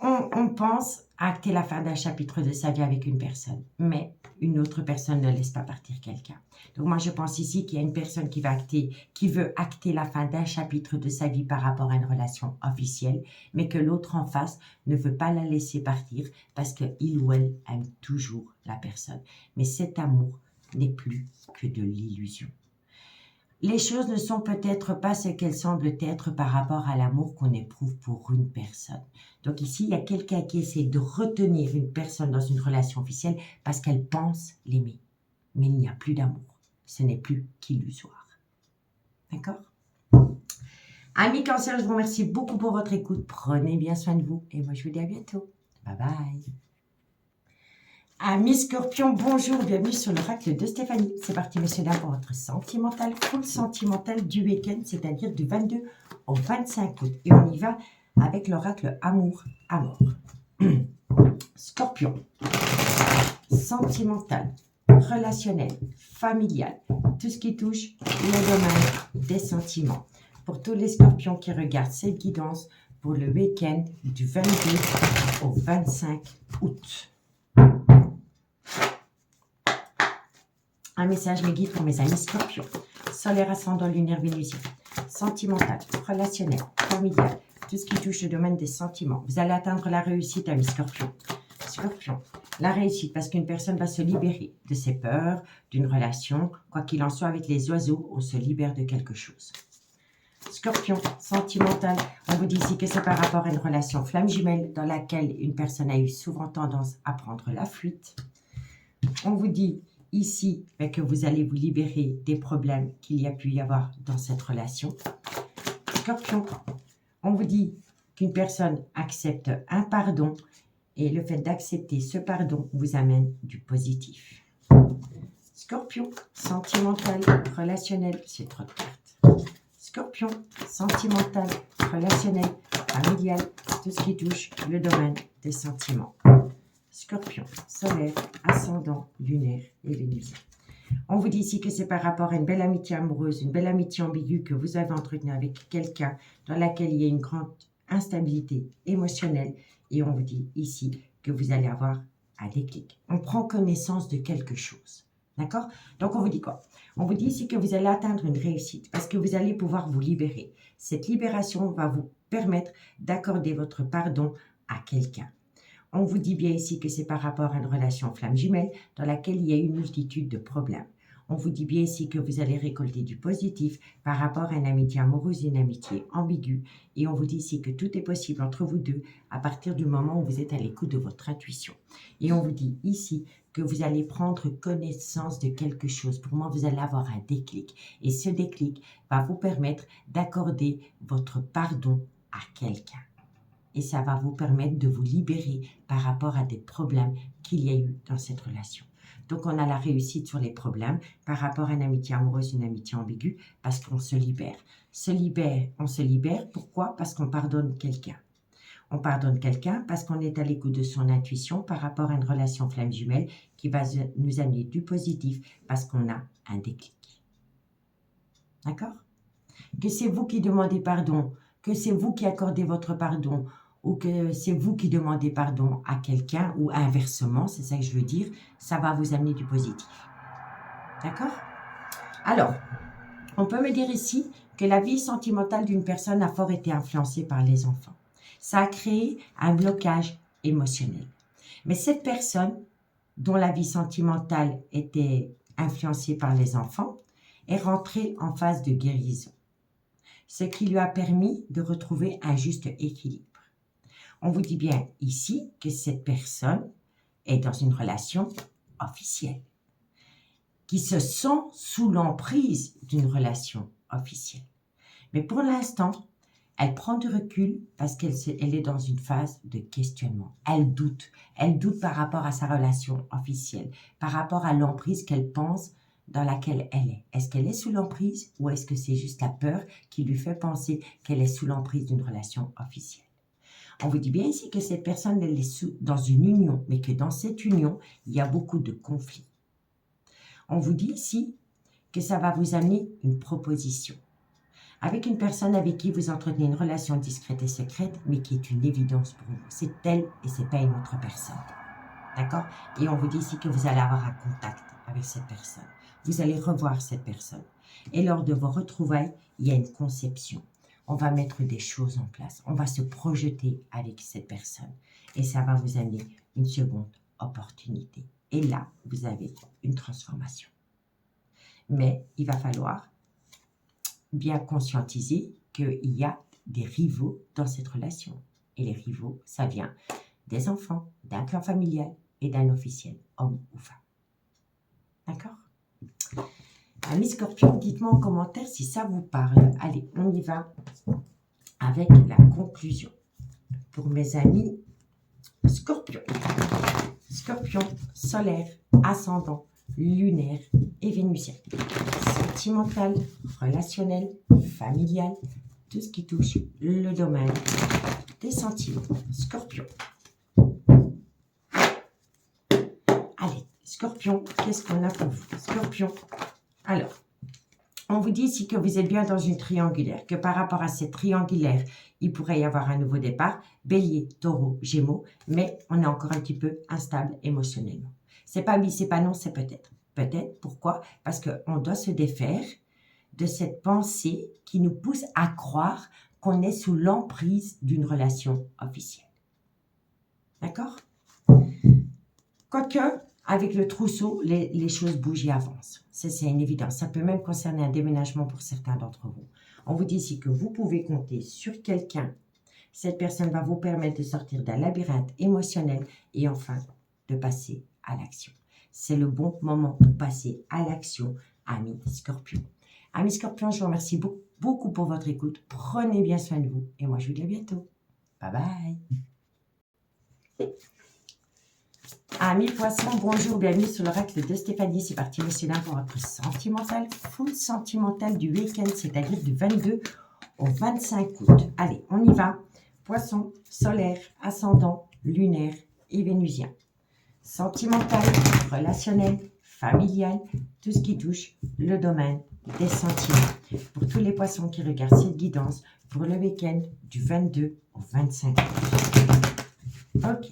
On pense à acter la fin d'un chapitre de sa vie avec une personne, mais une autre personne ne laisse pas partir quelqu'un. Donc moi, je pense ici qu'il y a une personne qui veut acter la fin d'un chapitre de sa vie par rapport à une relation officielle, mais que l'autre en face ne veut pas la laisser partir parce qu'il ou elle aime toujours la personne. Mais cet amour n'est plus que de l'illusion. Les choses ne sont peut-être pas ce qu'elles semblent être par rapport à l'amour qu'on éprouve pour une personne. Donc ici, il y a quelqu'un qui essaie de retenir une personne dans une relation officielle parce qu'elle pense l'aimer. Mais il n'y a plus d'amour. Ce n'est plus qu'illusoire. D'accord? Amis Cancer, je vous remercie beaucoup pour votre écoute. Prenez bien soin de vous et moi je vous dis à bientôt. Bye bye. Amis Scorpion, bonjour, bienvenue sur l'oracle de Stéphanie. C'est parti, messieurs, dames, pour votre sentimental, full sentimental du week-end, c'est-à-dire du 22 au 25 août. Et on y va avec l'oracle amour à mort. Scorpion, sentimental, relationnel, familial, tout ce qui touche le domaine des sentiments. Pour tous les scorpions qui regardent cette guidance pour le week-end du 22 au 25 août. Un message me guide pour mes amis scorpions. Solaire, ascendant, lunaire, vénusien. Sentimental, relationnel, familial, tout ce qui touche le domaine des sentiments. Vous allez atteindre la réussite, amis scorpions. Scorpion, la réussite parce qu'une personne va se libérer de ses peurs, d'une relation. Quoi qu'il en soit, avec les oiseaux, on se libère de quelque chose. Scorpion, sentimental, on vous dit ici que c'est par rapport à une relation flamme jumelle dans laquelle une personne a eu souvent tendance à prendre la fuite. On vous dit ici que vous allez vous libérer des problèmes qu'il y a pu y avoir dans cette relation. Scorpion, on vous dit qu'une personne accepte un pardon et le fait d'accepter ce pardon vous amène du positif. Scorpion, sentimental, relationnel, c'est trop de cartes. Scorpion, sentimental, relationnel, familial, tout ce qui touche le domaine des sentiments. Scorpion, solaire, ascendant, lunaire et vénusien. On vous dit ici que c'est par rapport à une belle amitié amoureuse, une belle amitié ambiguë que vous avez entretenue avec quelqu'un dans laquelle il y a une grande instabilité émotionnelle. Et on vous dit ici que vous allez avoir un déclic. On prend connaissance de quelque chose. D'accord? Donc, on vous dit quoi? On vous dit ici que vous allez atteindre une réussite parce que vous allez pouvoir vous libérer. Cette libération va vous permettre d'accorder votre pardon à quelqu'un. On vous dit bien ici que c'est par rapport à une relation flamme jumelle dans laquelle il y a une multitude de problèmes. On vous dit bien ici que vous allez récolter du positif par rapport à une amitié amoureuse, une amitié ambiguë. Et on vous dit ici que tout est possible entre vous deux à partir du moment où vous êtes à l'écoute de votre intuition. Et on vous dit ici que vous allez prendre connaissance de quelque chose. Pour moi, vous allez avoir un déclic. Et ce déclic va vous permettre d'accorder votre pardon à quelqu'un. Et ça va vous permettre de vous libérer par rapport à des problèmes qu'il y a eu dans cette relation. Donc, on a la réussite sur les problèmes par rapport à une amitié amoureuse, une amitié ambiguë, parce qu'on se libère. On se libère, pourquoi? Parce qu'on pardonne quelqu'un. On pardonne quelqu'un parce qu'on est à l'écoute de son intuition par rapport à une relation flamme jumelle qui va nous amener du positif parce qu'on a un déclic. D'accord? Que c'est vous qui demandez pardon, que c'est vous qui accordez votre pardon ou que c'est vous qui demandez pardon à quelqu'un ou inversement, c'est ça que je veux dire, ça va vous amener du positif. D'accord? Alors, on peut me dire ici que la vie sentimentale d'une personne a fort été influencée par les enfants. Ça a créé un blocage émotionnel. Mais cette personne dont la vie sentimentale était influencée par les enfants est rentrée en phase de guérison, ce qui lui a permis de retrouver un juste équilibre. On vous dit bien ici que cette personne est dans une relation officielle, qui se sent sous l'emprise d'une relation officielle. Mais pour l'instant, elle prend du recul parce qu'elle est dans une phase de questionnement. Elle doute par rapport à sa relation officielle, par rapport à l'emprise qu'elle pense dans laquelle elle est. Est-ce qu'elle est sous l'emprise ou est-ce que c'est juste la peur qui lui fait penser qu'elle est sous l'emprise d'une relation officielle? On vous dit bien ici que cette personne, elle est dans une union, mais que dans cette union, il y a beaucoup de conflits. On vous dit ici que ça va vous amener une proposition. Avec une personne avec qui vous entretenez une relation discrète et secrète, mais qui est une évidence pour vous. C'est elle et c'est pas une autre personne. D'accord? Et on vous dit ici que vous allez avoir un contact avec cette personne. Vous allez revoir cette personne. Et lors de vos retrouvailles, il y a une conception. On va mettre des choses en place. On va se projeter avec cette personne. Et ça va vous amener une seconde opportunité. Et là, vous avez une transformation. Mais il va falloir bien conscientiser qu'il y a des rivaux dans cette relation. Et les rivaux, ça vient des enfants, d'un clan familial et d'un officiel, homme ou femme. D'accord? Amis Scorpion, dites-moi en commentaire si ça vous parle. Allez, on y va avec la conclusion. Pour mes amis Scorpion. Scorpion, solaire, ascendant, lunaire et vénusien. Sentimental, relationnel, familial, tout ce qui touche le domaine des sentiments. Scorpion. Allez, Scorpion, qu'est-ce qu'on a pour vous? Scorpion. Alors, on vous dit ici que vous êtes bien dans une triangulaire, que par rapport à cette triangulaire, il pourrait y avoir un nouveau départ. Bélier, taureau, gémeaux, mais on est encore un petit peu instable émotionnellement. C'est pas oui, c'est pas non, c'est peut-être. Peut-être, pourquoi? Parce qu'on doit se défaire de cette pensée qui nous pousse à croire qu'on est sous l'emprise d'une relation officielle. D'accord? Quoique, avec le trousseau, les choses bougent et avancent. C'est une évidence. Ça peut même concerner un déménagement pour certains d'entre vous. On vous dit ici que vous pouvez compter sur quelqu'un. Cette personne va vous permettre de sortir d'un labyrinthe émotionnel et enfin de passer à l'action. C'est le bon moment pour passer à l'action, amis Scorpion. Amis Scorpion, je vous remercie beaucoup pour votre écoute. Prenez bien soin de vous et moi je vous dis à bientôt. Bye bye. Amis Poissons, bonjour, bienvenue sur l'oracle de Stéphanie. C'est parti, messieurs, dames, pour votre sentimental, full sentimental du week-end, c'est-à-dire du 22 au 25 août. Allez, on y va. Poisson, solaire, ascendant, lunaire et vénusien. Sentimental, relationnel, familial, tout ce qui touche le domaine des sentiments. Pour tous les poissons qui regardent cette guidance pour le week-end du 22 au 25 août. Ok.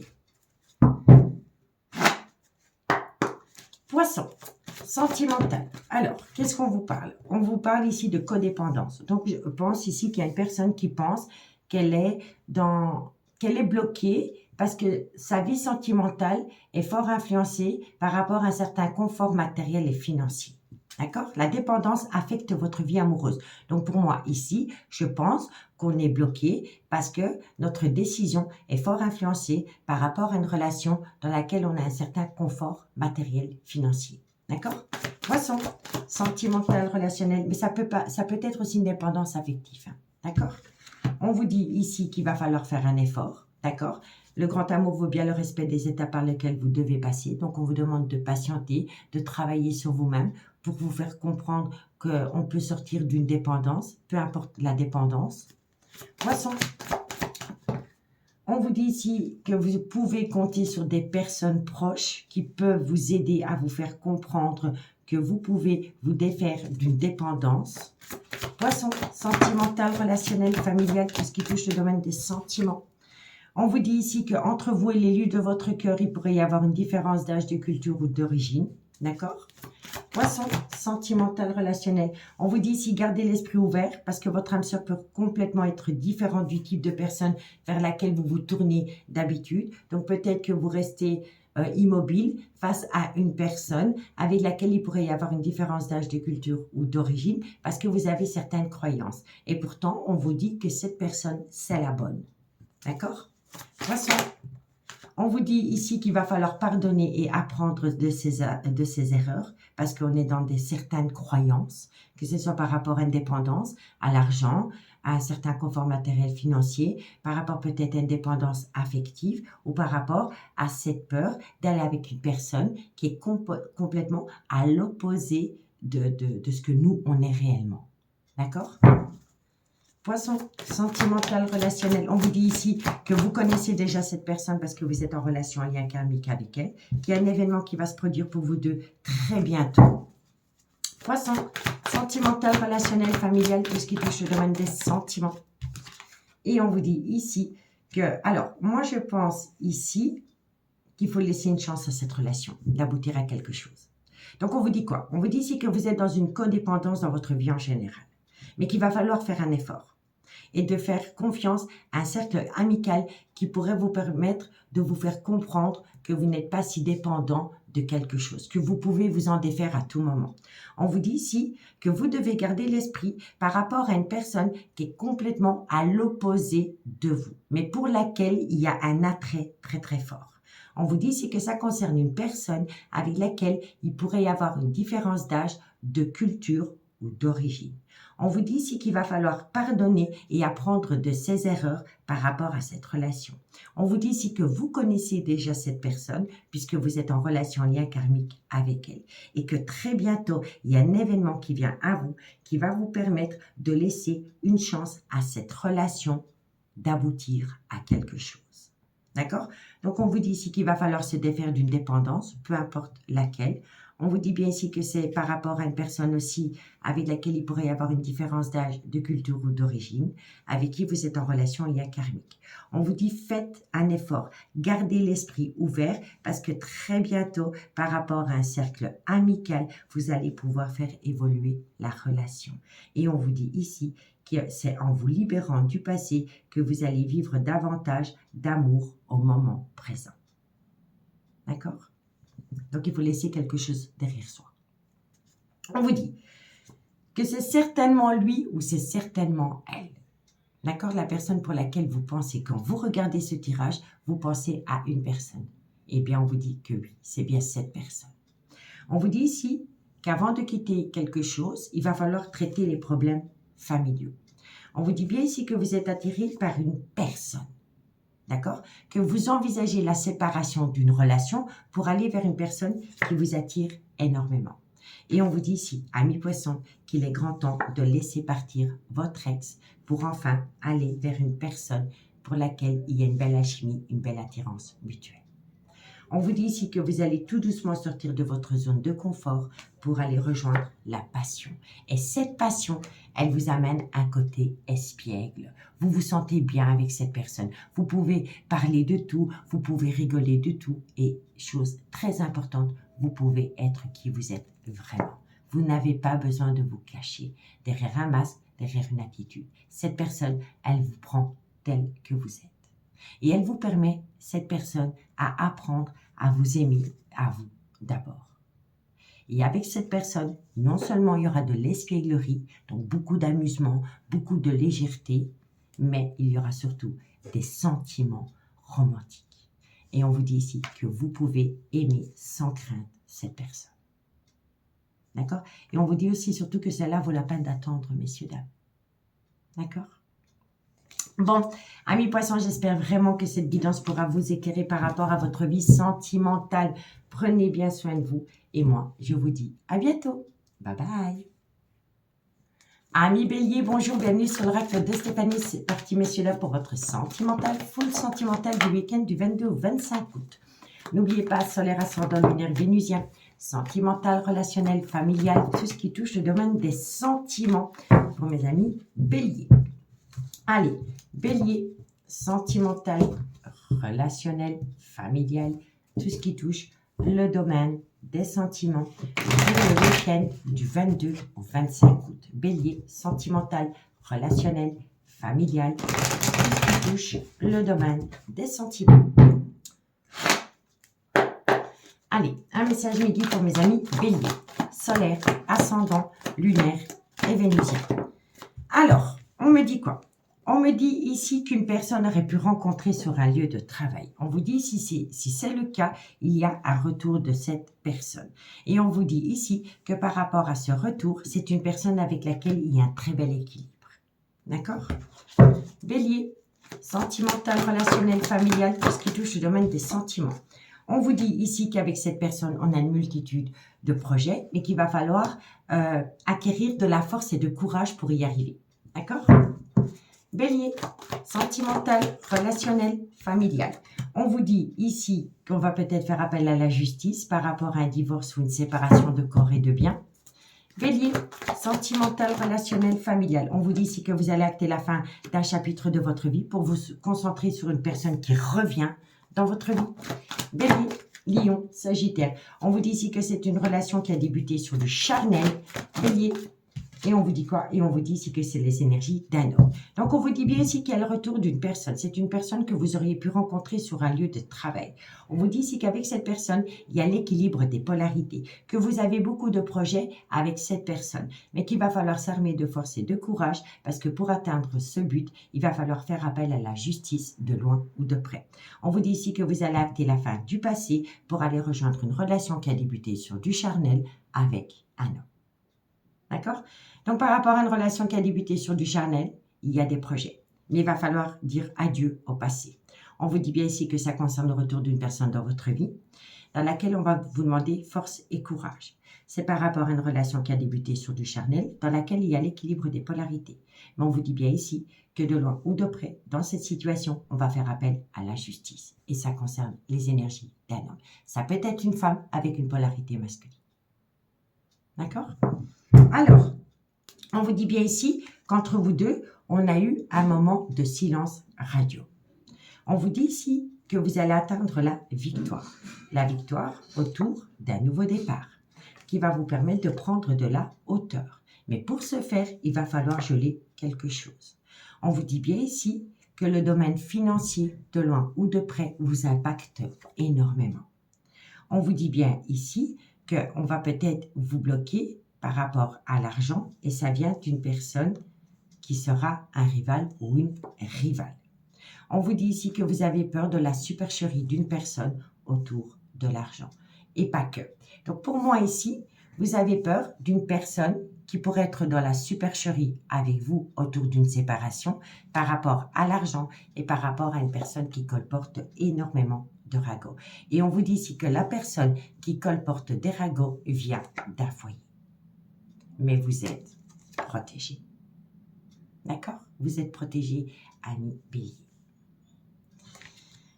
Poisson, sentimental. Alors, qu'est-ce qu'on vous parle? On vous parle ici de codépendance. Donc, je pense ici qu'il y a une personne qui pense qu'elle est bloquée parce que sa vie sentimentale est fort influencée par rapport à un certain confort matériel et financier. D'accord? La dépendance affecte votre vie amoureuse. Donc, pour moi, ici, je pense qu'on est bloqué parce que notre décision est fort influencée par rapport à une relation dans laquelle on a un certain confort matériel financier. D'accord? Poisson, sentimental, relationnel, mais ça peut être aussi une dépendance affective. Hein, d'accord? On vous dit ici qu'il va falloir faire un effort. D'accord? Le grand amour vaut bien le respect des étapes par lesquelles vous devez passer. Donc, on vous demande de patienter, de travailler sur vous-même pour vous faire comprendre qu'on peut sortir d'une dépendance, peu importe la dépendance. Poisson, on vous dit ici que vous pouvez compter sur des personnes proches qui peuvent vous aider à vous faire comprendre que vous pouvez vous défaire d'une dépendance. Poisson, sentimental, relationnel, familial, tout ce qui touche le domaine des sentiments. On vous dit ici qu'entre vous et l'élu de votre cœur, il pourrait y avoir une différence d'âge, de culture ou d'origine. D'accord? Poisson, sentimental, relationnel. On vous dit ici, gardez l'esprit ouvert parce que votre âme sœur peut complètement être différente du type de personne vers laquelle vous vous tournez d'habitude. Donc, peut-être que vous restez immobile face à une personne avec laquelle il pourrait y avoir une différence d'âge, de culture ou d'origine parce que vous avez certaines croyances. Et pourtant, on vous dit que cette personne, c'est la bonne. D'accord? Poisson. On vous dit ici qu'il va falloir pardonner et apprendre de ses erreurs parce qu'on est dans certaines croyances, que ce soit par rapport à une dépendance, à l'argent, à un certain confort matériel financier, par rapport peut-être à une dépendance affective ou par rapport à cette peur d'aller avec une personne qui est complètement à l'opposé de ce que nous, on est réellement. D'accord? Poisson, sentimental, relationnel. On vous dit ici que vous connaissez déjà cette personne parce que vous êtes en relation, en lien karmique avec elle, qu'il y a un événement qui va se produire pour vous deux très bientôt. Poisson, sentimental, relationnel, familial, tout ce qui touche le domaine des sentiments. Et on vous dit ici que, alors, moi je pense ici qu'il faut laisser une chance à cette relation d'aboutir à quelque chose. Donc on vous dit quoi? On vous dit ici que vous êtes dans une codépendance dans votre vie en général, mais qu'il va falloir faire un effort et de faire confiance à un cercle amical qui pourrait vous permettre de vous faire comprendre que vous n'êtes pas si dépendant de quelque chose, que vous pouvez vous en défaire à tout moment. On vous dit ici que vous devez garder l'esprit par rapport à une personne qui est complètement à l'opposé de vous, mais pour laquelle il y a un attrait très très fort. On vous dit ici que ça concerne une personne avec laquelle il pourrait y avoir une différence d'âge, de culture ou d'origine. On vous dit ici qu'il va falloir pardonner et apprendre de ses erreurs par rapport à cette relation. On vous dit ici que vous connaissez déjà cette personne puisque vous êtes en relation lien karmique avec elle et que très bientôt, il y a un événement qui vient à vous qui va vous permettre de laisser une chance à cette relation d'aboutir à quelque chose. D'accord? Donc, on vous dit ici qu'il va falloir se défaire d'une dépendance, peu importe laquelle. On vous dit bien ici que c'est par rapport à une personne aussi avec laquelle il pourrait y avoir une différence d'âge, de culture ou d'origine, avec qui vous êtes en relation lien karmique. On vous dit faites un effort, gardez l'esprit ouvert parce que très bientôt, par rapport à un cercle amical, vous allez pouvoir faire évoluer la relation. Et on vous dit ici que c'est en vous libérant du passé que vous allez vivre davantage d'amour au moment présent. D'accord? Donc, il faut laisser quelque chose derrière soi. On vous dit que c'est certainement lui ou c'est certainement elle. D'accord? La personne pour laquelle vous pensez, quand vous regardez ce tirage, vous pensez à une personne. Eh bien, on vous dit que oui, c'est bien cette personne. On vous dit ici qu'avant de quitter quelque chose, il va falloir traiter les problèmes familiaux. On vous dit bien ici que vous êtes attiré par une personne. D'accord? Que vous envisagez la séparation d'une relation pour aller vers une personne qui vous attire énormément. Et on vous dit ici, amis poissons, qu'il est grand temps de laisser partir votre ex pour enfin aller vers une personne pour laquelle il y a une belle alchimie, une belle attirance mutuelle. On vous dit ici que vous allez tout doucement sortir de votre zone de confort pour aller rejoindre la passion. Et cette passion, elle vous amène un côté espiègle. Vous vous sentez bien avec cette personne. Vous pouvez parler de tout, vous pouvez rigoler de tout. Et chose très importante, vous pouvez être qui vous êtes vraiment. Vous n'avez pas besoin de vous cacher derrière un masque, derrière une attitude. Cette personne, elle vous prend tel que vous êtes. Et elle vous permet, cette personne, à apprendre à vous aimer, à vous d'abord. Et avec cette personne, non seulement il y aura de l'espièglerie, donc beaucoup d'amusement, beaucoup de légèreté, mais il y aura surtout des sentiments romantiques. Et on vous dit ici que vous pouvez aimer sans crainte cette personne. D'accord? Et on vous dit aussi surtout que celle-là vaut la peine d'attendre, messieurs, dames. D'accord? Bon, amis poissons, j'espère vraiment que cette guidance pourra vous éclairer par rapport à votre vie sentimentale. Prenez bien soin de vous. Et moi, je vous dis à bientôt. Bye bye. Amis bélier, bonjour, bienvenue sur l'oracle de Stéphanie. C'est parti, messieurs, là pour votre sentimental, full sentimental du week-end du 22 au 25 août. N'oubliez pas, solaire, ascendant, lunaire, vénusien, sentimental, relationnel, familial, tout ce qui touche le domaine des sentiments pour mes amis bélier. Allez, bélier, sentimental, relationnel, familial, tout ce qui touche le domaine des sentiments pour le week-end du 22 au 25 août. Bélier, sentimental, relationnel, familial, tout ce qui touche le domaine des sentiments. Allez, un message midi pour mes amis bélier, solaire, ascendant, lunaire et vénusien. Alors, on me dit quoi? On me dit ici qu'une personne aurait pu rencontrer sur un lieu de travail. On vous dit si c'est le cas, il y a un retour de cette personne. Et on vous dit ici que par rapport à ce retour, c'est une personne avec laquelle il y a un très bel équilibre. D'accord? Bélier, sentimental, relationnel, familial, tout ce qui touche le domaine des sentiments. On vous dit ici qu'avec cette personne, on a une multitude de projets, mais qu'il va falloir acquérir de la force et de courage pour y arriver. D'accord? Bélier, sentimental, relationnel, familial. On vous dit ici qu'on va peut-être faire appel à la justice par rapport à un divorce ou une séparation de corps et de biens. Bélier, sentimental, relationnel, familial. On vous dit ici que vous allez acter la fin d'un chapitre de votre vie pour vous concentrer sur une personne qui revient dans votre vie. Bélier, Lion, Sagittaire. On vous dit ici que c'est une relation qui a débuté sur du charnel. Bélier, et on vous dit quoi? Et on vous dit ici que c'est les énergies d'un homme. Donc, on vous dit bien ici qu'il y a le retour d'une personne. C'est une personne que vous auriez pu rencontrer sur un lieu de travail. On vous dit ici qu'avec cette personne, il y a l'équilibre des polarités, que vous avez beaucoup de projets avec cette personne, mais qu'il va falloir s'armer de force et de courage parce que pour atteindre ce but, il va falloir faire appel à la justice de loin ou de près. On vous dit ici que vous allez acter la fin du passé pour aller rejoindre une relation qui a débuté sur du charnel avec un homme. D'accord? Donc, par rapport à une relation qui a débuté sur du charnel, il y a des projets. Mais il va falloir dire adieu au passé. On vous dit bien ici que ça concerne le retour d'une personne dans votre vie, dans laquelle on va vous demander force et courage. C'est par rapport à une relation qui a débuté sur du charnel, dans laquelle il y a l'équilibre des polarités. Mais on vous dit bien ici que de loin ou de près, dans cette situation, on va faire appel à la justice. Et ça concerne les énergies d'un homme. Ça peut être une femme avec une polarité masculine. D'accord? Alors, on vous dit bien ici qu'entre vous deux, on a eu un moment de silence radio. On vous dit ici que vous allez atteindre la victoire. La victoire autour d'un nouveau départ qui va vous permettre de prendre de la hauteur. Mais pour ce faire, il va falloir geler quelque chose. On vous dit bien ici que le domaine financier, de loin ou de près, vous impacte énormément. On vous dit bien ici qu'on va peut-être vous bloquer par rapport à l'argent et ça vient d'une personne qui sera un rival ou une rivale. On vous dit ici que vous avez peur de la supercherie d'une personne autour de l'argent et pas que. Donc pour moi ici, vous avez peur d'une personne qui pourrait être dans la supercherie avec vous autour d'une séparation par rapport à l'argent et par rapport à une personne qui colporte énormément de ragots. Et on vous dit ici que la personne qui colporte des ragots vient d'un foyer. Mais vous êtes protégé. D'accord? Vous êtes protégé, ami Bélier.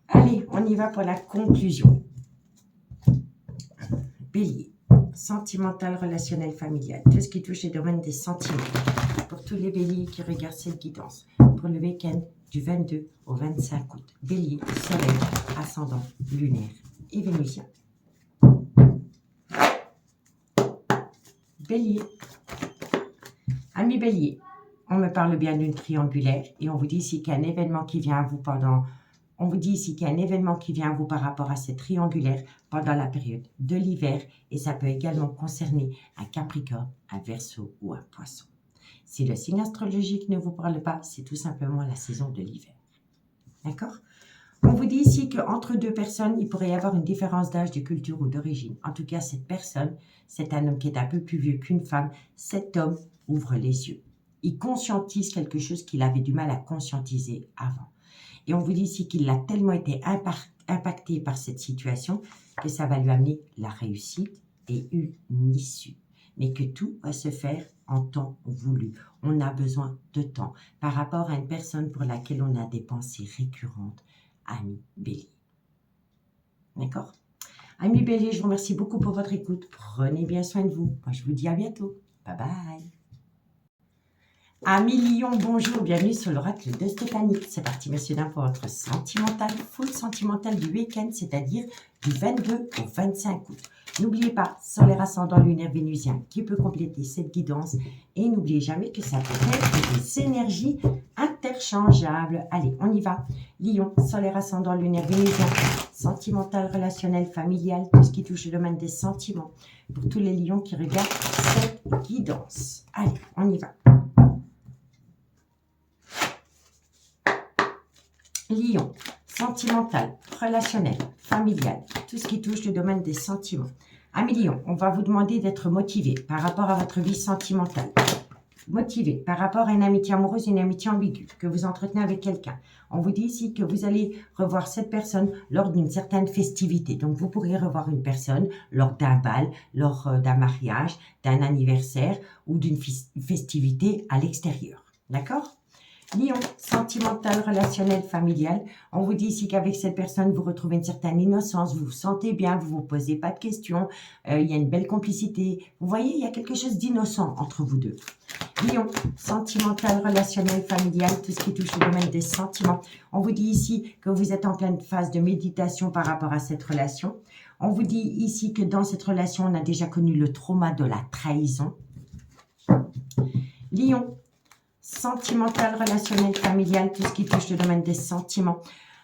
Allez, on y va pour la conclusion. Bélier, sentimental, relationnel, familial, tout ce qui touche les domaines des sentiments. Pour tous les béliers qui regardent cette guidance, pour le week-end du 22 au 25 août. Bélier, soleil, ascendant, lunaire et vénusien. Bélier. Ami Bélier, on me parle bien d'une triangulaire et on vous dit ici qu'il y a un événement qui vient à vous On vous dit ici qu'il y a un événement qui vient à vous par rapport à cette triangulaire pendant la période de l'hiver et ça peut également concerner un Capricorne, un Verseau ou un Poisson. Si le signe astrologique ne vous parle pas, c'est tout simplement la saison de l'hiver. D'accord? On vous dit ici qu'entre deux personnes, il pourrait y avoir une différence d'âge, de culture ou d'origine. En tout cas, cette personne, c'est un homme qui est un peu plus vieux qu'une femme. Cet homme ouvre les yeux. Il conscientise quelque chose qu'il avait du mal à conscientiser avant. Et on vous dit ici qu'il a tellement été impacté par cette situation que ça va lui amener la réussite et une issue. Mais que tout va se faire en temps voulu. On a besoin de temps par rapport à une personne pour laquelle on a des pensées récurrentes. Ami Bélier. D'accord? Ami Bélier, je vous remercie beaucoup pour votre écoute. Prenez bien soin de vous. Moi, je vous dis à bientôt. Bye bye. Amis Lion, bonjour, bienvenue sur l'oracle de Stéphanie. C'est parti, messieurs, dames, pour votre sentimental, full sentimental du week-end, c'est-à-dire du 22 au 25 août. N'oubliez pas, solaire ascendant lunaire vénusien qui peut compléter cette guidance. Et n'oubliez jamais que ça peut être des énergies interchangeables. Allez, on y va. Lion, solaire ascendant lunaire vénusien, sentimental, relationnel, familial, tout ce qui touche le domaine des sentiments. Pour tous les lions qui regardent cette guidance. Allez, on y va. Lion, sentimental, relationnel, familial, tout ce qui touche le domaine des sentiments. Amis Lion, on va vous demander d'être motivé par rapport à votre vie sentimentale. Motivé par rapport à une amitié amoureuse, une amitié ambiguë que vous entretenez avec quelqu'un. On vous dit ici que vous allez revoir cette personne lors d'une certaine festivité. Donc, vous pourriez revoir une personne lors d'un bal, lors d'un mariage, d'un anniversaire ou d'une festivité à l'extérieur. D'accord ? Lion, sentimental, relationnel, familial. On vous dit ici qu'avec cette personne, vous retrouvez une certaine innocence, vous vous sentez bien, vous ne vous posez pas de questions, il y a une belle complicité. Vous voyez, il y a quelque chose d'innocent entre vous deux. Lion, sentimental, relationnel, familial, tout ce qui touche au domaine des sentiments. On vous dit ici que vous êtes en pleine phase de méditation par rapport à cette relation. On vous dit ici que dans cette relation, on a déjà connu le trauma de la trahison. Lion, sentimental, relationnel, familial, tout ce qui touche le domaine des sentiments.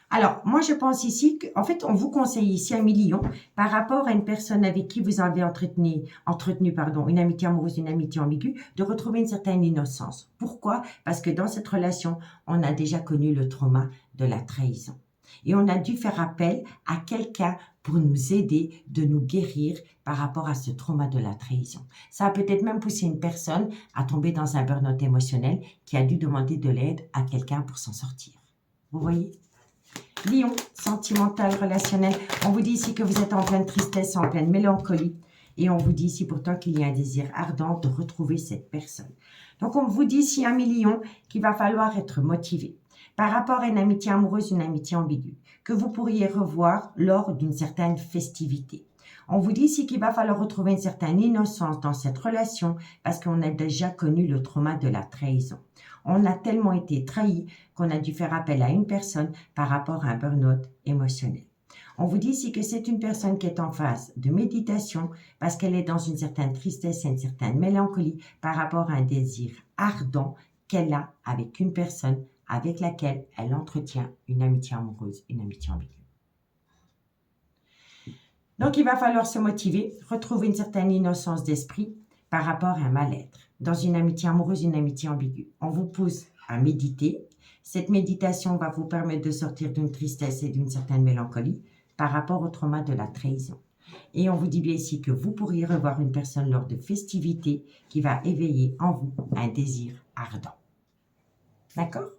Alors, moi, je pense ici qu'en fait, on vous conseille ici, amis Lion, par rapport à une personne avec qui vous avez entretenu une amitié amoureuse, une amitié ambiguë, de retrouver une certaine innocence. Pourquoi? Parce que dans cette relation, on a déjà connu le trauma de la trahison. Et on a dû faire appel à quelqu'un pour nous aider, de nous guérir par rapport à ce trauma de la trahison. Ça a peut-être même poussé une personne à tomber dans un burn-out émotionnel qui a dû demander de l'aide à quelqu'un pour s'en sortir. Vous voyez? Lion, sentimental, relationnel. On vous dit ici que vous êtes en pleine tristesse, en pleine mélancolie. Et on vous dit ici pourtant qu'il y a un désir ardent de retrouver cette personne. Donc on vous dit ici, ami Lion, qu'il va falloir être motivé par rapport à une amitié amoureuse, une amitié ambiguë, que vous pourriez revoir lors d'une certaine festivité. On vous dit ici qu'il va falloir retrouver une certaine innocence dans cette relation parce qu'on a déjà connu le trauma de la trahison. On a tellement été trahi qu'on a dû faire appel à une personne par rapport à un burn-out émotionnel. On vous dit ici que c'est une personne qui est en phase de méditation parce qu'elle est dans une certaine tristesse et une certaine mélancolie par rapport à un désir ardent qu'elle a avec une personne avec laquelle elle entretient une amitié amoureuse, une amitié ambiguë. Donc, il va falloir se motiver, retrouver une certaine innocence d'esprit par rapport à un mal-être. Dans une amitié amoureuse, une amitié ambiguë, on vous pousse à méditer. Cette méditation va vous permettre de sortir d'une tristesse et d'une certaine mélancolie par rapport au trauma de la trahison. Et on vous dit bien ici que vous pourriez revoir une personne lors de festivités qui va éveiller en vous un désir ardent. D'accord?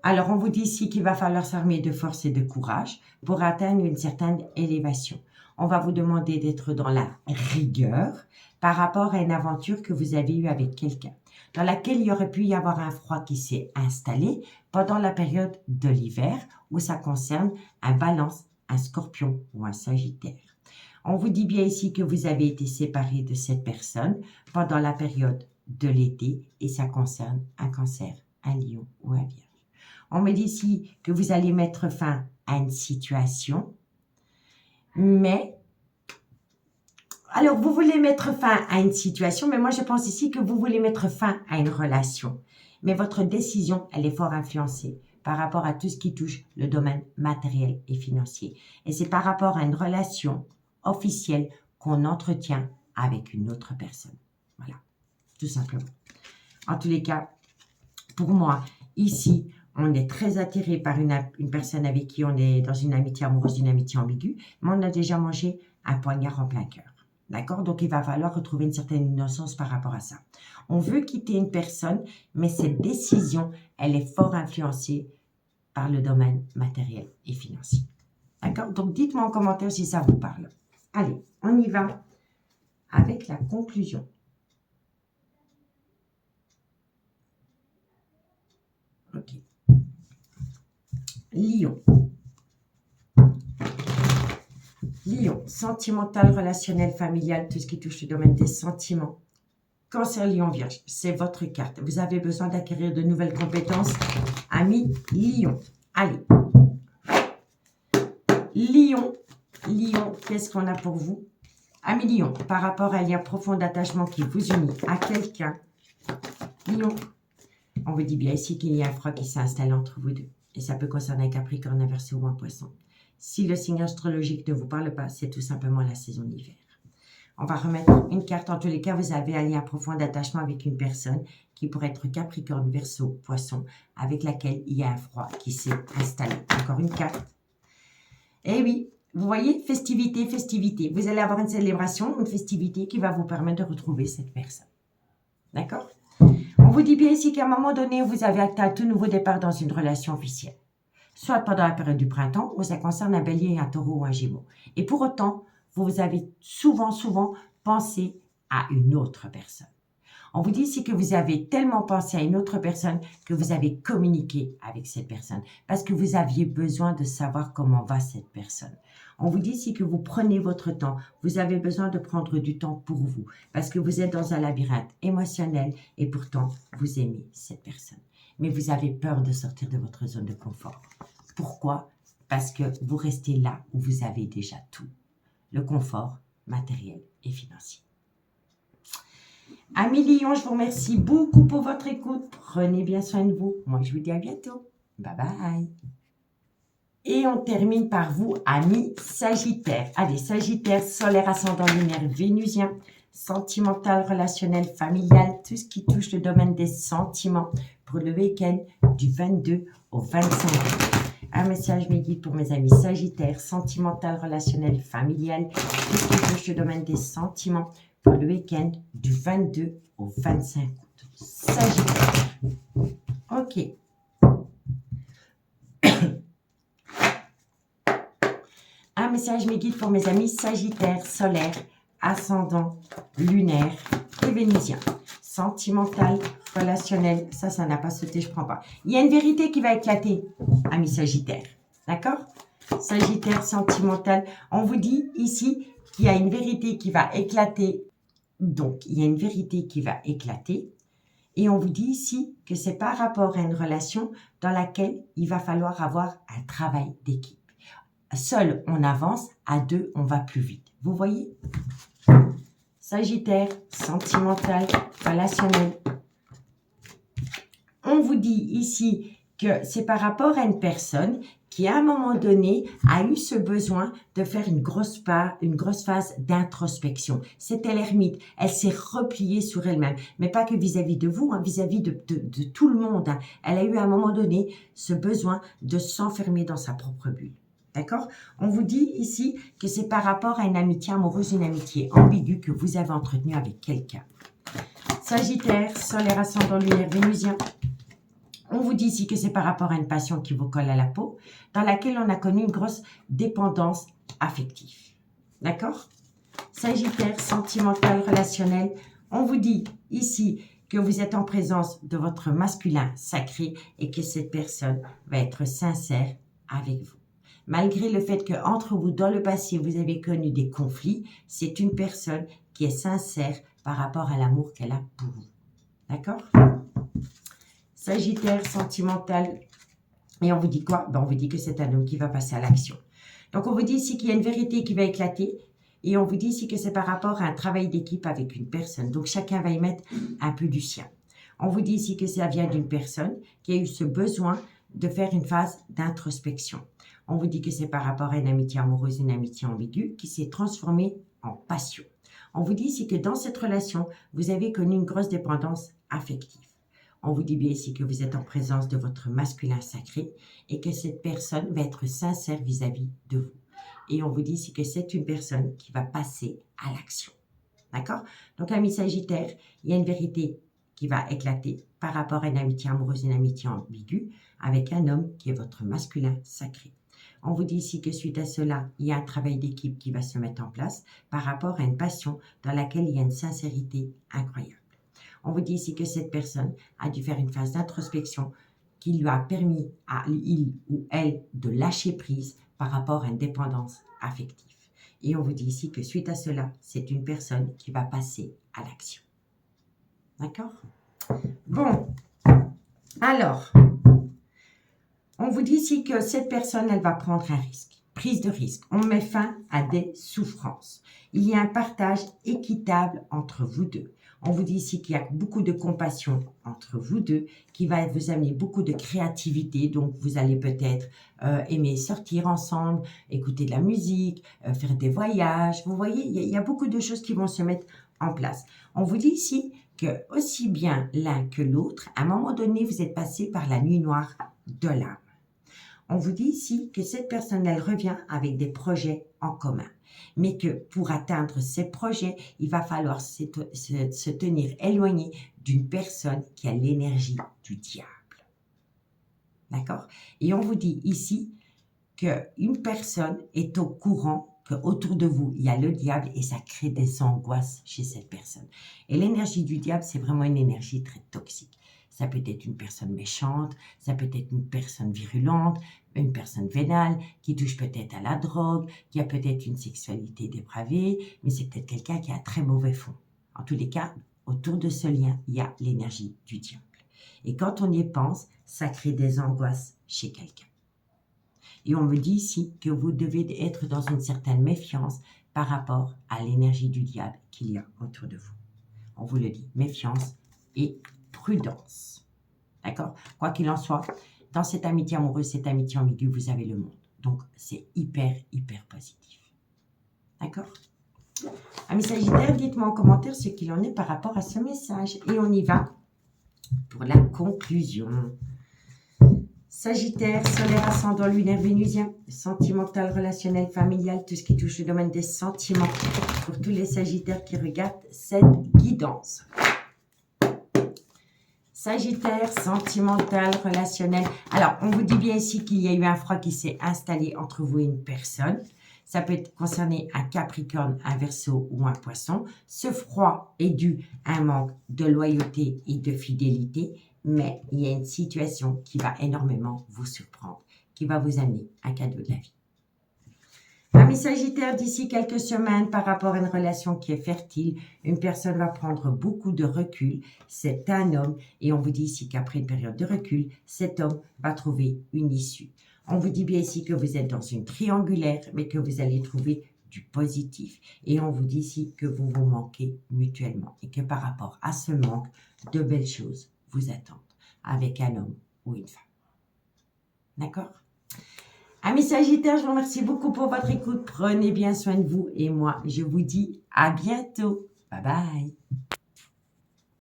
Alors, on vous dit ici qu'il va falloir s'armer de force et de courage pour atteindre une certaine élévation. On va vous demander d'être dans la rigueur par rapport à une aventure que vous avez eue avec quelqu'un, dans laquelle il y aurait pu y avoir un froid qui s'est installé pendant la période de l'hiver où ça concerne un Balance, un Scorpion ou un Sagittaire. On vous dit bien ici que vous avez été séparé de cette personne pendant la période de l'été et ça concerne un Cancer, un Lion ou un Vierge. On me dit ici que vous allez mettre fin à une situation, mais... Alors, vous voulez mettre fin à une situation, mais moi, je pense ici que vous voulez mettre fin à une relation. Mais votre décision, elle est fort influencée par rapport à tout ce qui touche le domaine matériel et financier. Et c'est par rapport à une relation officielle qu'on entretient avec une autre personne. Voilà, tout simplement. En tous les cas, pour moi, ici... On est très attiré par une personne avec qui on est dans une amitié amoureuse, une amitié ambiguë, mais on a déjà mangé un poignard en plein cœur. D'accord? Donc, il va falloir retrouver une certaine innocence par rapport à ça. On veut quitter une personne, mais cette décision, elle est fort influencée par le domaine matériel et financier. D'accord? Donc, dites-moi en commentaire si ça vous parle. Allez, on y va avec la conclusion. Ok. Lion. Lion, sentimental, relationnel, familial, tout ce qui touche le domaine des sentiments. Cancer, Lion, Vierge, c'est votre carte. Vous avez besoin d'acquérir de nouvelles compétences. Ami Lion. Allez. Lion, qu'est-ce qu'on a pour vous? Ami Lion, par rapport à un lien profond d'attachement qui vous unit à quelqu'un. Lion, on vous dit bien ici qu'il y a un froid qui s'installe entre vous deux. Et ça peut concerner un Capricorne, un Verseau ou un Poisson. Si le signe astrologique ne vous parle pas, c'est tout simplement la saison d'hiver. On va remettre une carte. En tous les cas, vous avez un lien profond d'attachement avec une personne qui pourrait être Capricorne, Verseau, Poisson, avec laquelle il y a un froid qui s'est installé. Encore une carte. Et oui, vous voyez, festivité, festivité. Vous allez avoir une célébration, une festivité qui va vous permettre de retrouver cette personne. D'accord? On vous dit bien ici qu'à un moment donné, vous avez acté un tout nouveau départ dans une relation officielle. Soit pendant la période du printemps, où ça concerne un bélier, un taureau ou un gémeau. Et pour autant, vous avez souvent pensé à une autre personne. On vous dit ici que vous avez tellement pensé à une autre personne que vous avez communiqué avec cette personne. Parce que vous aviez besoin de savoir comment va cette personne. On vous dit ici que vous prenez votre temps. Vous avez besoin de prendre du temps pour vous. Parce que vous êtes dans un labyrinthe émotionnel et pourtant, vous aimez cette personne. Mais vous avez peur de sortir de votre zone de confort. Pourquoi? Parce que vous restez là où vous avez déjà tout. Le confort matériel et financier. Amis Lion, je vous remercie beaucoup pour votre écoute. Prenez bien soin de vous. Moi, je vous dis à bientôt. Bye bye. Et on termine par vous, amis Sagittaire. Allez, Sagittaire, solaire, ascendant lunaire, vénusien, sentimental, relationnel, familial, tout ce qui touche le domaine des sentiments pour le week-end du 22 au 25 août. Un message mes guides pour mes amis Sagittaires, sentimental, relationnel, familial. Qu'est-ce qui touche le domaine des sentiments pour le week-end du 22 au 25 août. Sagittaire. Ok. Un message mes guides pour mes amis Sagittaires, solaire, ascendant, lunaire et vénusien. Sentimental, relationnel, ça n'a pas sauté, je prends pas. Il y a une vérité qui va éclater, amis Sagittaires. D'accord? Sagittaire, sentimental. On vous dit ici qu'il y a une vérité qui va éclater. Donc, il y a une vérité qui va éclater. Et on vous dit ici que c'est par rapport à une relation dans laquelle il va falloir avoir un travail d'équipe. Seul, on avance. À deux, on va plus vite. Vous voyez? Sagittaire, sentimental, relationnel. On vous dit ici que c'est par rapport à une personne qui, à un moment donné, a eu ce besoin de faire une grosse phase d'introspection. C'était l'ermite. Elle s'est repliée sur elle-même. Mais pas que vis-à-vis de vous, hein, vis-à-vis de tout le monde. Hein. Elle a eu, à un moment donné, ce besoin de s'enfermer dans sa propre bulle. D'accord? On vous dit ici que c'est par rapport à une amitié amoureuse, une amitié ambiguë que vous avez entretenue avec quelqu'un. Sagittaire, solaire, ascendant, lunaire, vénusien. On vous dit ici que c'est par rapport à une passion qui vous colle à la peau, dans laquelle on a connu une grosse dépendance affective. D'accord? Sagittaire, sentimental, relationnel. On vous dit ici que vous êtes en présence de votre masculin sacré et que cette personne va être sincère avec vous. Malgré le fait qu'entre vous, dans le passé, vous avez connu des conflits, c'est une personne qui est sincère par rapport à l'amour qu'elle a pour vous. D'accord? Sagittaire, sentimental. Et on vous dit quoi? On vous dit que c'est un homme qui va passer à l'action. Donc, on vous dit ici qu'il y a une vérité qui va éclater. Et on vous dit ici que c'est par rapport à un travail d'équipe avec une personne. Donc, chacun va y mettre un peu du sien. On vous dit ici que ça vient d'une personne qui a eu ce besoin de faire une phase d'introspection. On vous dit que c'est par rapport à une amitié amoureuse, une amitié ambiguë qui s'est transformée en passion. On vous dit ici que dans cette relation, vous avez connu une grosse dépendance affective. On vous dit bien ici que vous êtes en présence de votre masculin sacré et que cette personne va être sincère vis-à-vis de vous. Et on vous dit ici que c'est une personne qui va passer à l'action. D'accord? Donc, amis Sagittaire, il y a une vérité qui va éclater par rapport à une amitié amoureuse, une amitié ambiguë avec un homme qui est votre masculin sacré. On vous dit ici que suite à cela, il y a un travail d'équipe qui va se mettre en place par rapport à une passion dans laquelle il y a une sincérité incroyable. On vous dit ici que cette personne a dû faire une phase d'introspection qui lui a permis à il ou elle de lâcher prise par rapport à une dépendance affective. Et on vous dit ici que suite à cela, c'est une personne qui va passer à l'action. D'accord? Bon, alors, on vous dit ici que cette personne, elle va prendre un risque. Prise de risque. On met fin à des souffrances. Il y a un partage équitable entre vous deux. On vous dit ici qu'il y a beaucoup de compassion entre vous deux qui va vous amener beaucoup de créativité. Donc, vous allez peut-être aimer sortir ensemble, écouter de la musique, faire des voyages. Vous voyez, il y a beaucoup de choses qui vont se mettre en place. On vous dit ici que aussi bien l'un que l'autre, à un moment donné, vous êtes passé par la nuit noire de l'âme. On vous dit ici que cette personne, elle revient avec des projets en commun. Mais que pour atteindre ces projets, il va falloir se tenir éloigné d'une personne qui a l'énergie du diable. D'accord? Et on vous dit ici qu'une personne est au courant qu'autour de vous, il y a le diable et ça crée des angoisses chez cette personne. Et l'énergie du diable, c'est vraiment une énergie très toxique. Ça peut être une personne méchante, ça peut être une personne virulente, une personne vénale qui touche peut-être à la drogue, qui a peut-être une sexualité dépravée, mais c'est peut-être quelqu'un qui a un très mauvais fond. En tous les cas, autour de ce lien, il y a l'énergie du diable. Et quand on y pense, ça crée des angoisses chez quelqu'un. Et on me dit ici que vous devez être dans une certaine méfiance par rapport à l'énergie du diable qu'il y a autour de vous. On vous le dit, méfiance et prudence. D'accord? Quoi qu'il en soit, dans cette amitié amoureuse, cette amitié ambiguë, vous avez le monde. Donc, c'est hyper, hyper positif. D'accord? Amis Sagittaires, dites-moi en commentaire ce qu'il en est par rapport à ce message. Et on y va pour la conclusion. Sagittaire, solaire, ascendant, lunaire, vénusien, sentimental, relationnel, familial, tout ce qui touche le domaine des sentiments. Pour tous les Sagittaires qui regardent cette guidance. Sagittaire, sentimental, relationnel. Alors, on vous dit bien ici qu'il y a eu un froid qui s'est installé entre vous et une personne. Ça peut concerner un Capricorne, un Verseau ou un Poisson. Ce froid est dû à un manque de loyauté et de fidélité, mais il y a une situation qui va énormément vous surprendre, qui va vous amener un cadeau de la vie. Amis Sagittaires, d'ici quelques semaines, par rapport à une relation qui est fertile, une personne va prendre beaucoup de recul. C'est un homme et on vous dit ici qu'après une période de recul, cet homme va trouver une issue. On vous dit bien ici que vous êtes dans une triangulaire, mais que vous allez trouver du positif. Et on vous dit ici que vous vous manquez mutuellement et que par rapport à ce manque, de belles choses vous attendent avec un homme ou une femme. D'accord ? Amis Sagittaires, je vous remercie beaucoup pour votre écoute. Prenez bien soin de vous et moi, je vous dis à bientôt. Bye bye.